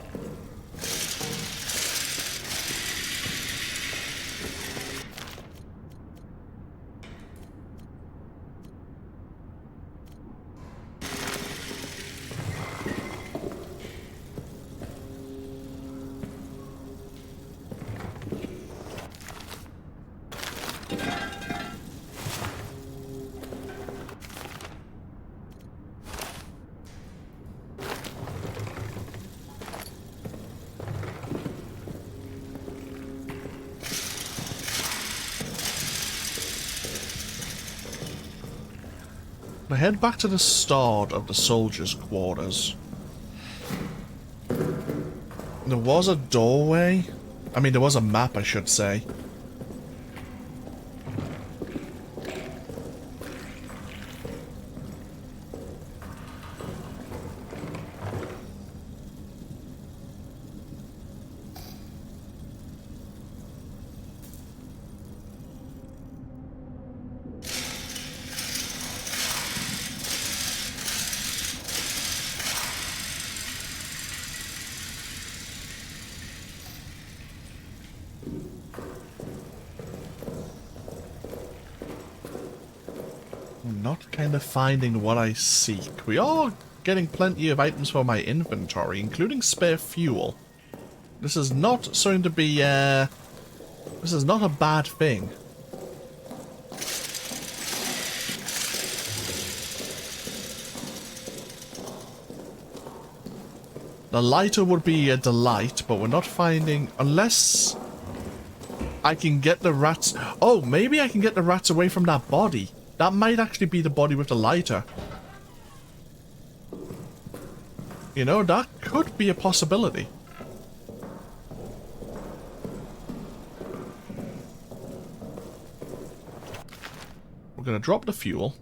I head back to the start of the soldiers' quarters. There was a doorway. I mean, there was a map, I should say. I'm not kind of finding what I seek. We are getting plenty of items for my inventory, including spare fuel. This is not going to be, this is not a bad thing. The lighter would be a delight, but we're not finding... Unless I can get the rats... Oh, maybe I can get the rats away from that body. That might actually be the body with the lighter. You know, that could be a possibility. We're going to drop the fuel.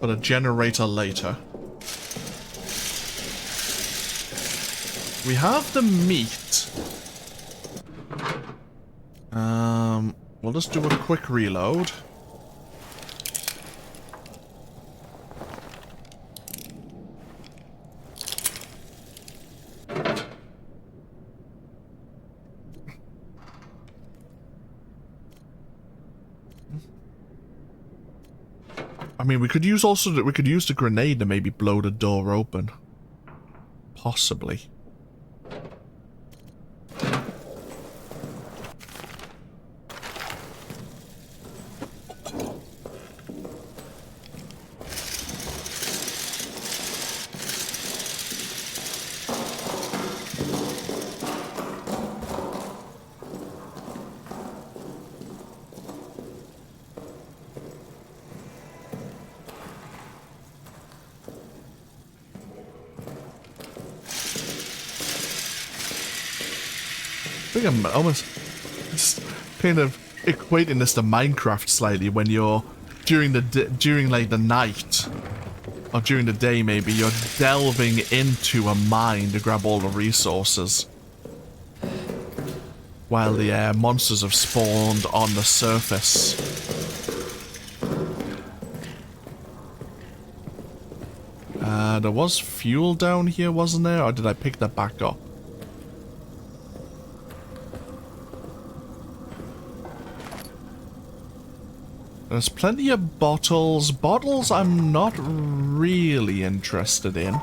But a generator later. We have the meat. We'll just do a quick reload. I mean, we could use the grenade to maybe blow the door open. Possibly. I think I'm almost just kind of equating this to Minecraft slightly when you're during like the night or during the day maybe you're delving into a mine to grab all the resources while the monsters have spawned on the surface. There was fuel down here, wasn't there? Or did I pick that back up? There's plenty of bottles. Bottles I'm not really interested in.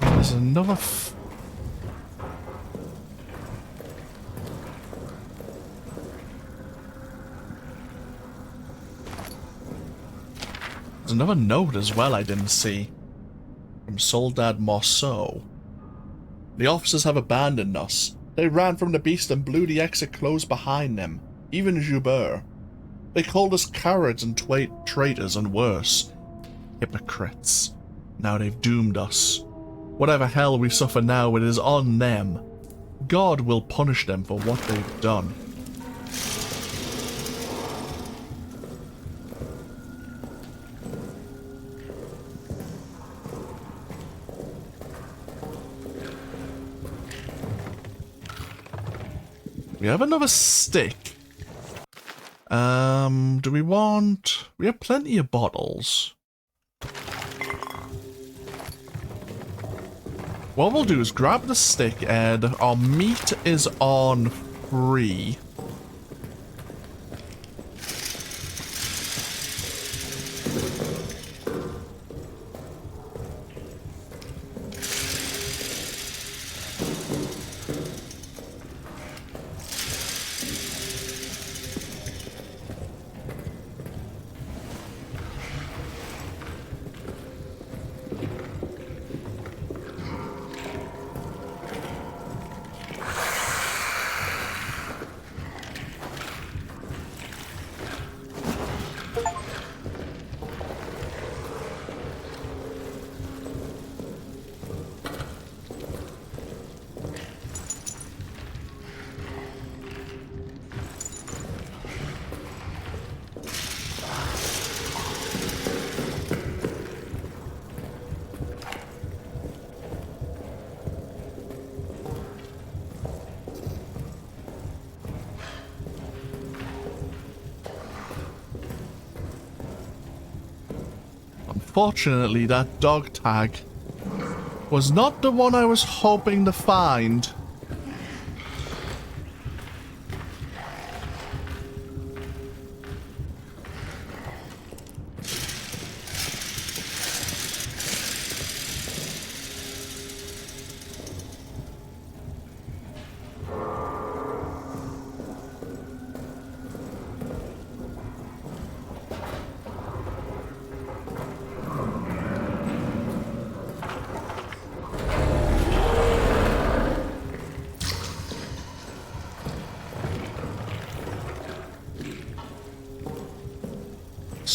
There's another There's another note as well I didn't see. From Soldad Marceau. The officers have abandoned us. They ran from the beast and blew the exit closed behind them. Even Joubert. They called us cowards and traitors and worse. Hypocrites. Now they've doomed us. Whatever hell we suffer now, it is on them. God will punish them for what they've done. We have another stick. Do we want... We have plenty of bottles. What we'll do is grab the stick and our meat is on free. Unfortunately, that dog tag was not the one I was hoping to find.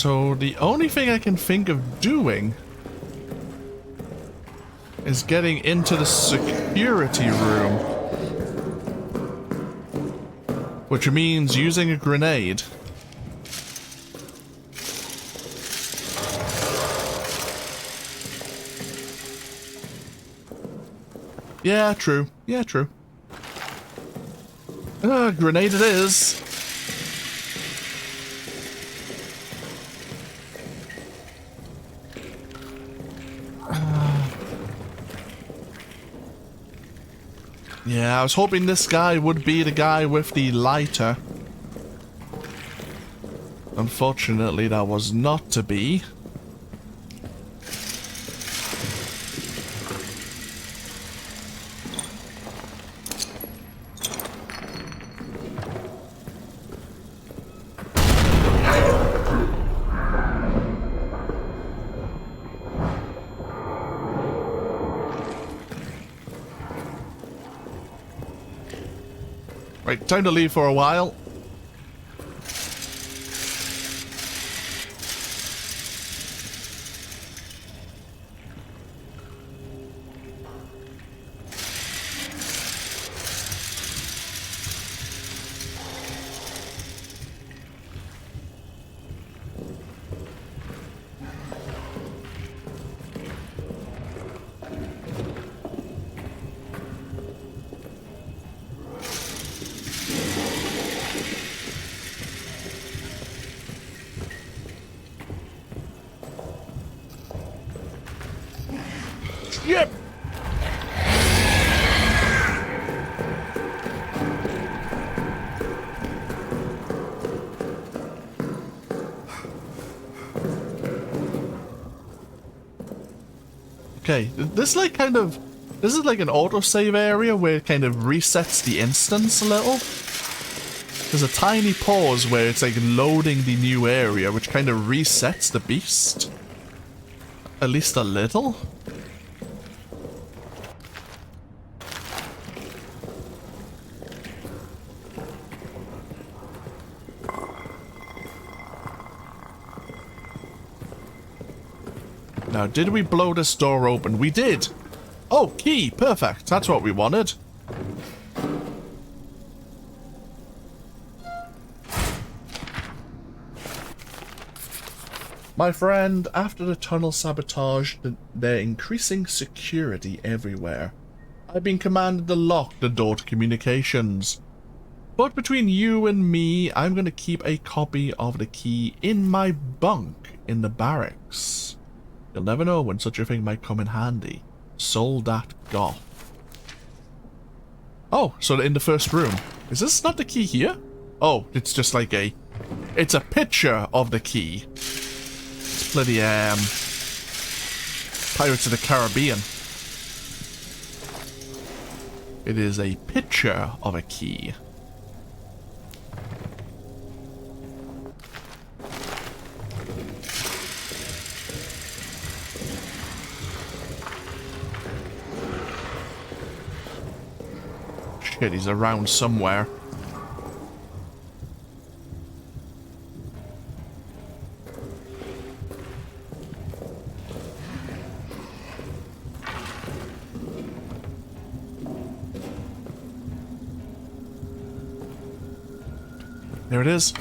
So the only thing I can think of doing is getting into the security room. Which means using a grenade. Yeah, true. Yeah, true. Grenade it is. Yeah, I was hoping this guy would be the guy with the lighter. Unfortunately, that was not to be. Right, time to leave for a while. Yep. Okay, this is like kind of... This is like an autosave area where it kind of resets the instance a little. There's a tiny pause where it's like loading the new area, which kind of resets the beast. At least a little. Now, did we blow this door open? We did! Oh, key! Perfect! That's what we wanted. My friend, after the tunnel sabotage, they're increasing security everywhere. I've been commanded to lock the door to communications. But between you and me, I'm going to keep a copy of the key in my bunk in the barracks. You'll never know when such a thing might come in handy. Sold that goth. Oh, so in the first room. Is this not the key here? Oh, it's just like a... It's a picture of the key. It's bloody, Pirates of the Caribbean. It is a picture of a key. Shit, he's around somewhere. There it is.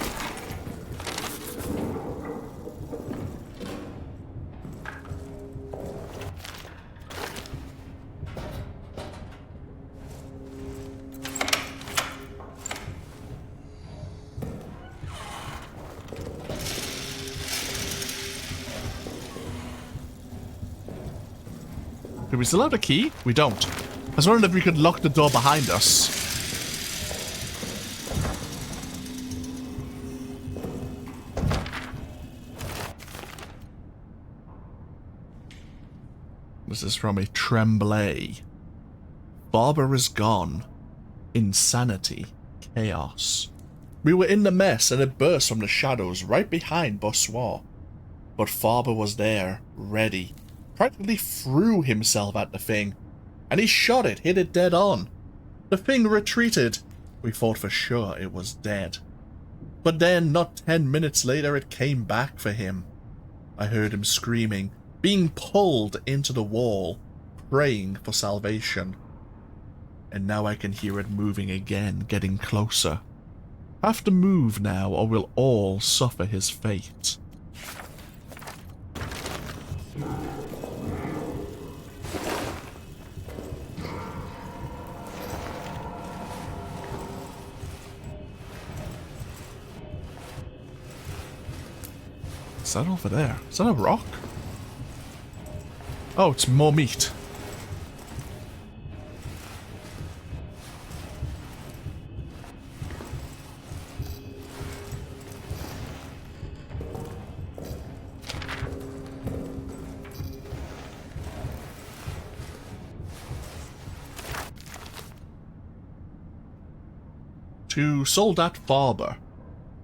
Do we still have the key? We don't. I was wondering if we could lock the door behind us. This is from a Tremblay. Barber is gone. Insanity. Chaos. We were in the mess and it burst from the shadows right behind Bossois. But Faber was there, ready. Practically threw himself at the thing. And he shot it, hit it dead on. The thing retreated. We thought for sure it was dead. But then, not 10 minutes later, it came back for him. I heard him screaming, being pulled into the wall, praying for salvation. And now I can hear it moving again, getting closer. Have to move now, or we'll all suffer his fate. Is that over there? Is that a rock? Oh, it's more meat. To Soldat Farber.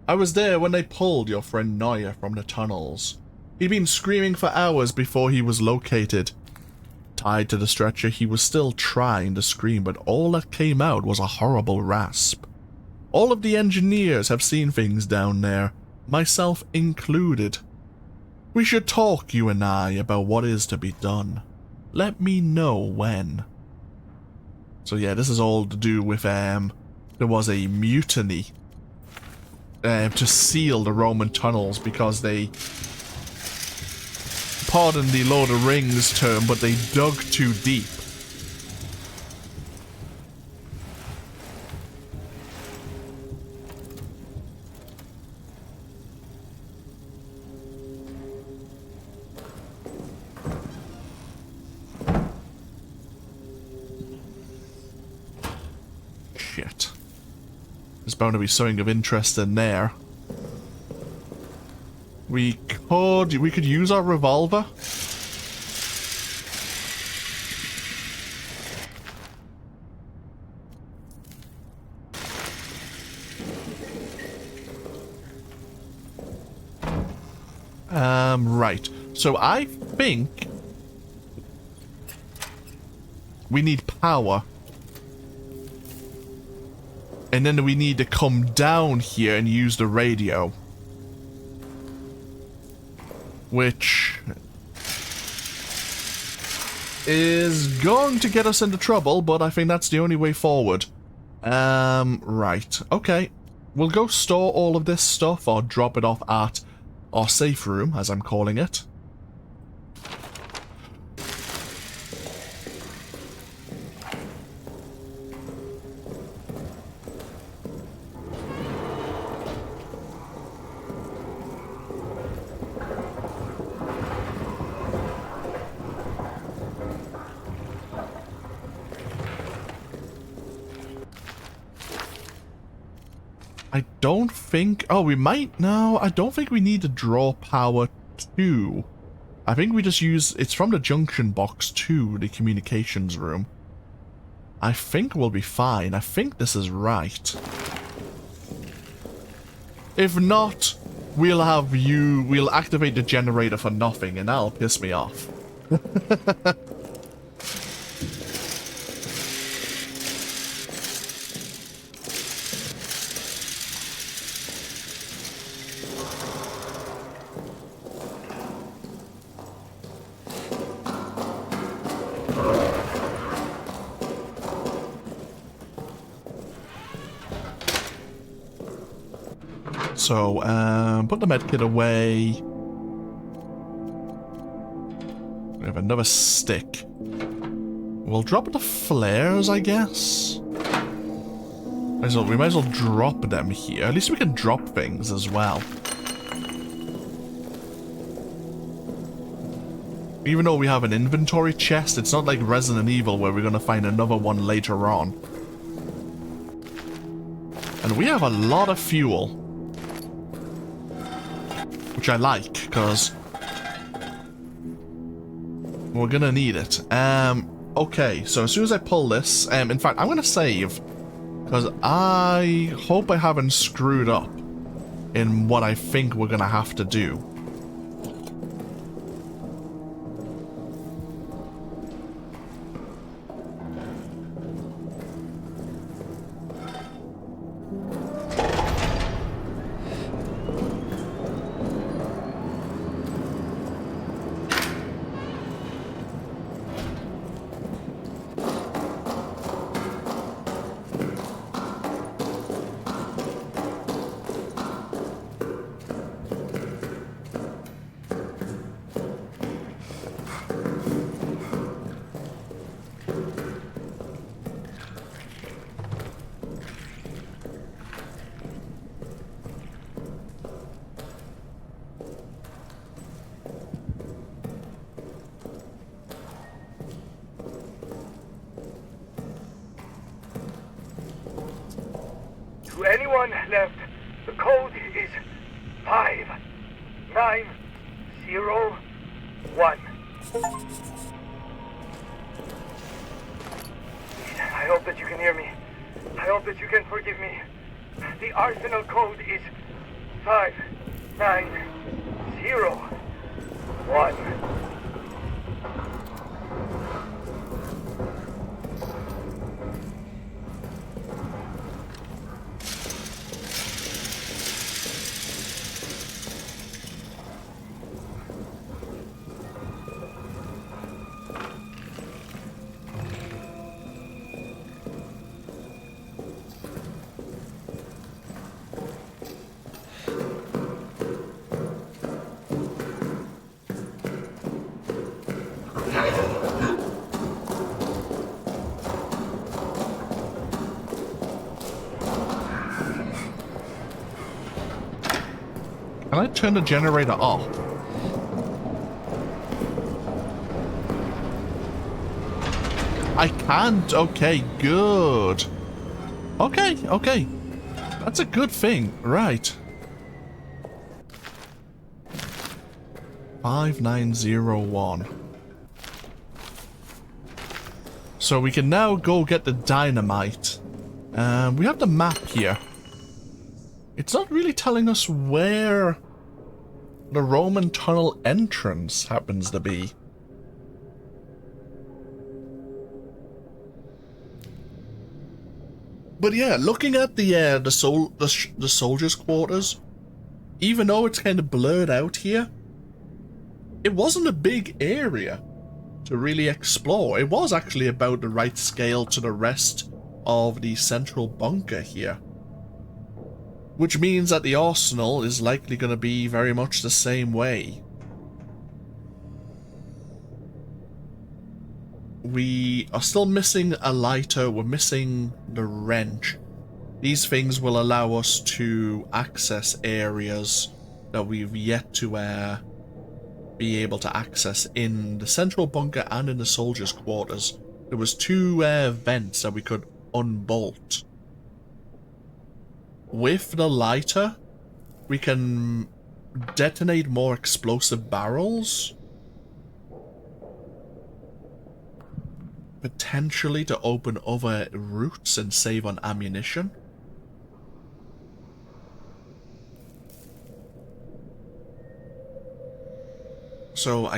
I was there when they pulled your friend Neuer from the tunnels. He'd been screaming for hours before he was located. Tied to the stretcher, he was still trying to scream, but all that came out was a horrible rasp. All of the engineers have seen things down there, myself included. We should talk, you and I, about what is to be done. Let me know when. So yeah, this is all to do with, there was a mutiny to seal the Roman tunnels because they, pardon the Lord of the Rings term, but they dug too deep. Shit. There's bound to be something of interest in there. We could use our revolver. Right. So I think we need power. And then we need to come down here and use the radio. Which is going to get us into trouble, but I think that's the only way forward. Right. Okay. We'll go store all of this stuff or drop it off at our safe room, as I'm calling it. I don't think... Oh, we might... No, I don't think we need to draw power to. I think we just use... It's from the junction box to the communications room. I think we'll be fine. I think this is right. If not, we'll have you... We'll activate the generator for nothing, and that'll piss me off. So, put the medkit away. We have another stick. We'll drop the flares, I guess. We might as well drop them here. At least we can drop things as well. Even though we have an inventory chest, it's not like Resident Evil where we're going to find another one later on. And we have a lot of fuel. Which I like, because we're gonna need it. Okay, so as soon as I pull this, in fact, I'm gonna save, because I hope I haven't screwed up in what I think we're gonna have to do. anyone left. The code is 5901. I hope that you can hear me. I hope that you can forgive me. The arsenal code is 5901. Can I turn the generator off? I can't. Okay, good. Okay. That's a good thing. Right. 5901. So we can now go get the dynamite. We have the map here. It's not really telling us where the Roman tunnel entrance happens to be. But yeah, looking at the soldiers' quarters, even though it's kind of blurred out here, it wasn't a big area to really explore. It was actually about the right scale to the rest of the central bunker here. Which means that the arsenal is likely going to be very much the same way. We are still missing a lighter, we're missing the wrench. These things will allow us to access areas that we've yet to be able to access in the central bunker and in the soldiers' quarters. There was two vents that we could unbolt. With the lighter, we can detonate more explosive barrels. Potentially to open other routes and save on ammunition. So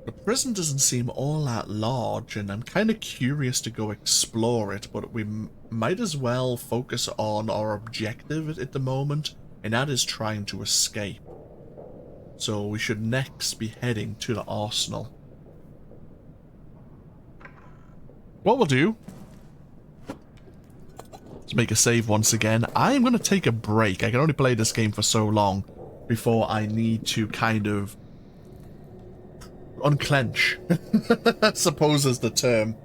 the prison doesn't seem all that large, and I'm kind of curious to go explore it, but we might as well focus on our objective at the moment, and that is trying to escape. So we should next be heading to the arsenal. What we'll do, let's make a save once again. I'm going to take a break. I can only play this game for so long before I need to kind of unclench, I suppose is the term.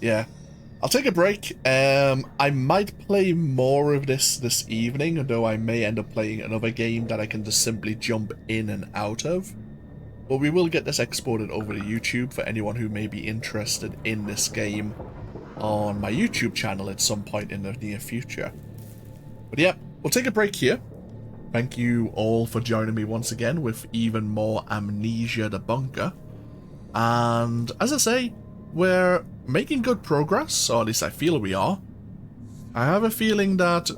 Yeah, I'll take a break. I might play more of this evening, though I may end up playing another game that I can just simply jump in and out of. But we will get this exported over to YouTube for anyone who may be interested in this game on my YouTube channel at some point in the near future. But yeah, we'll take a break here. Thank you all for joining me once again with even more Amnesia the Bunker. And as I say, we're making good progress, or at least I feel we are. I have a feeling that,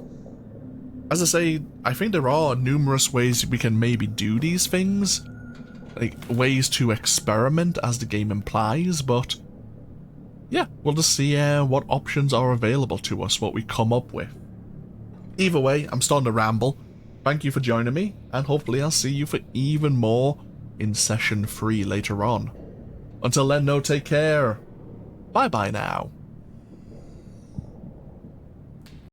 as I say, I think there are numerous ways we can maybe do these things. Like, ways to experiment, as the game implies, but yeah, we'll just see what options are available to us, what we come up with. Either way, I'm starting to ramble. Thank you for joining me, and hopefully I'll see you for even more in Session 3 later on. Until then, no, take care. Bye-bye now.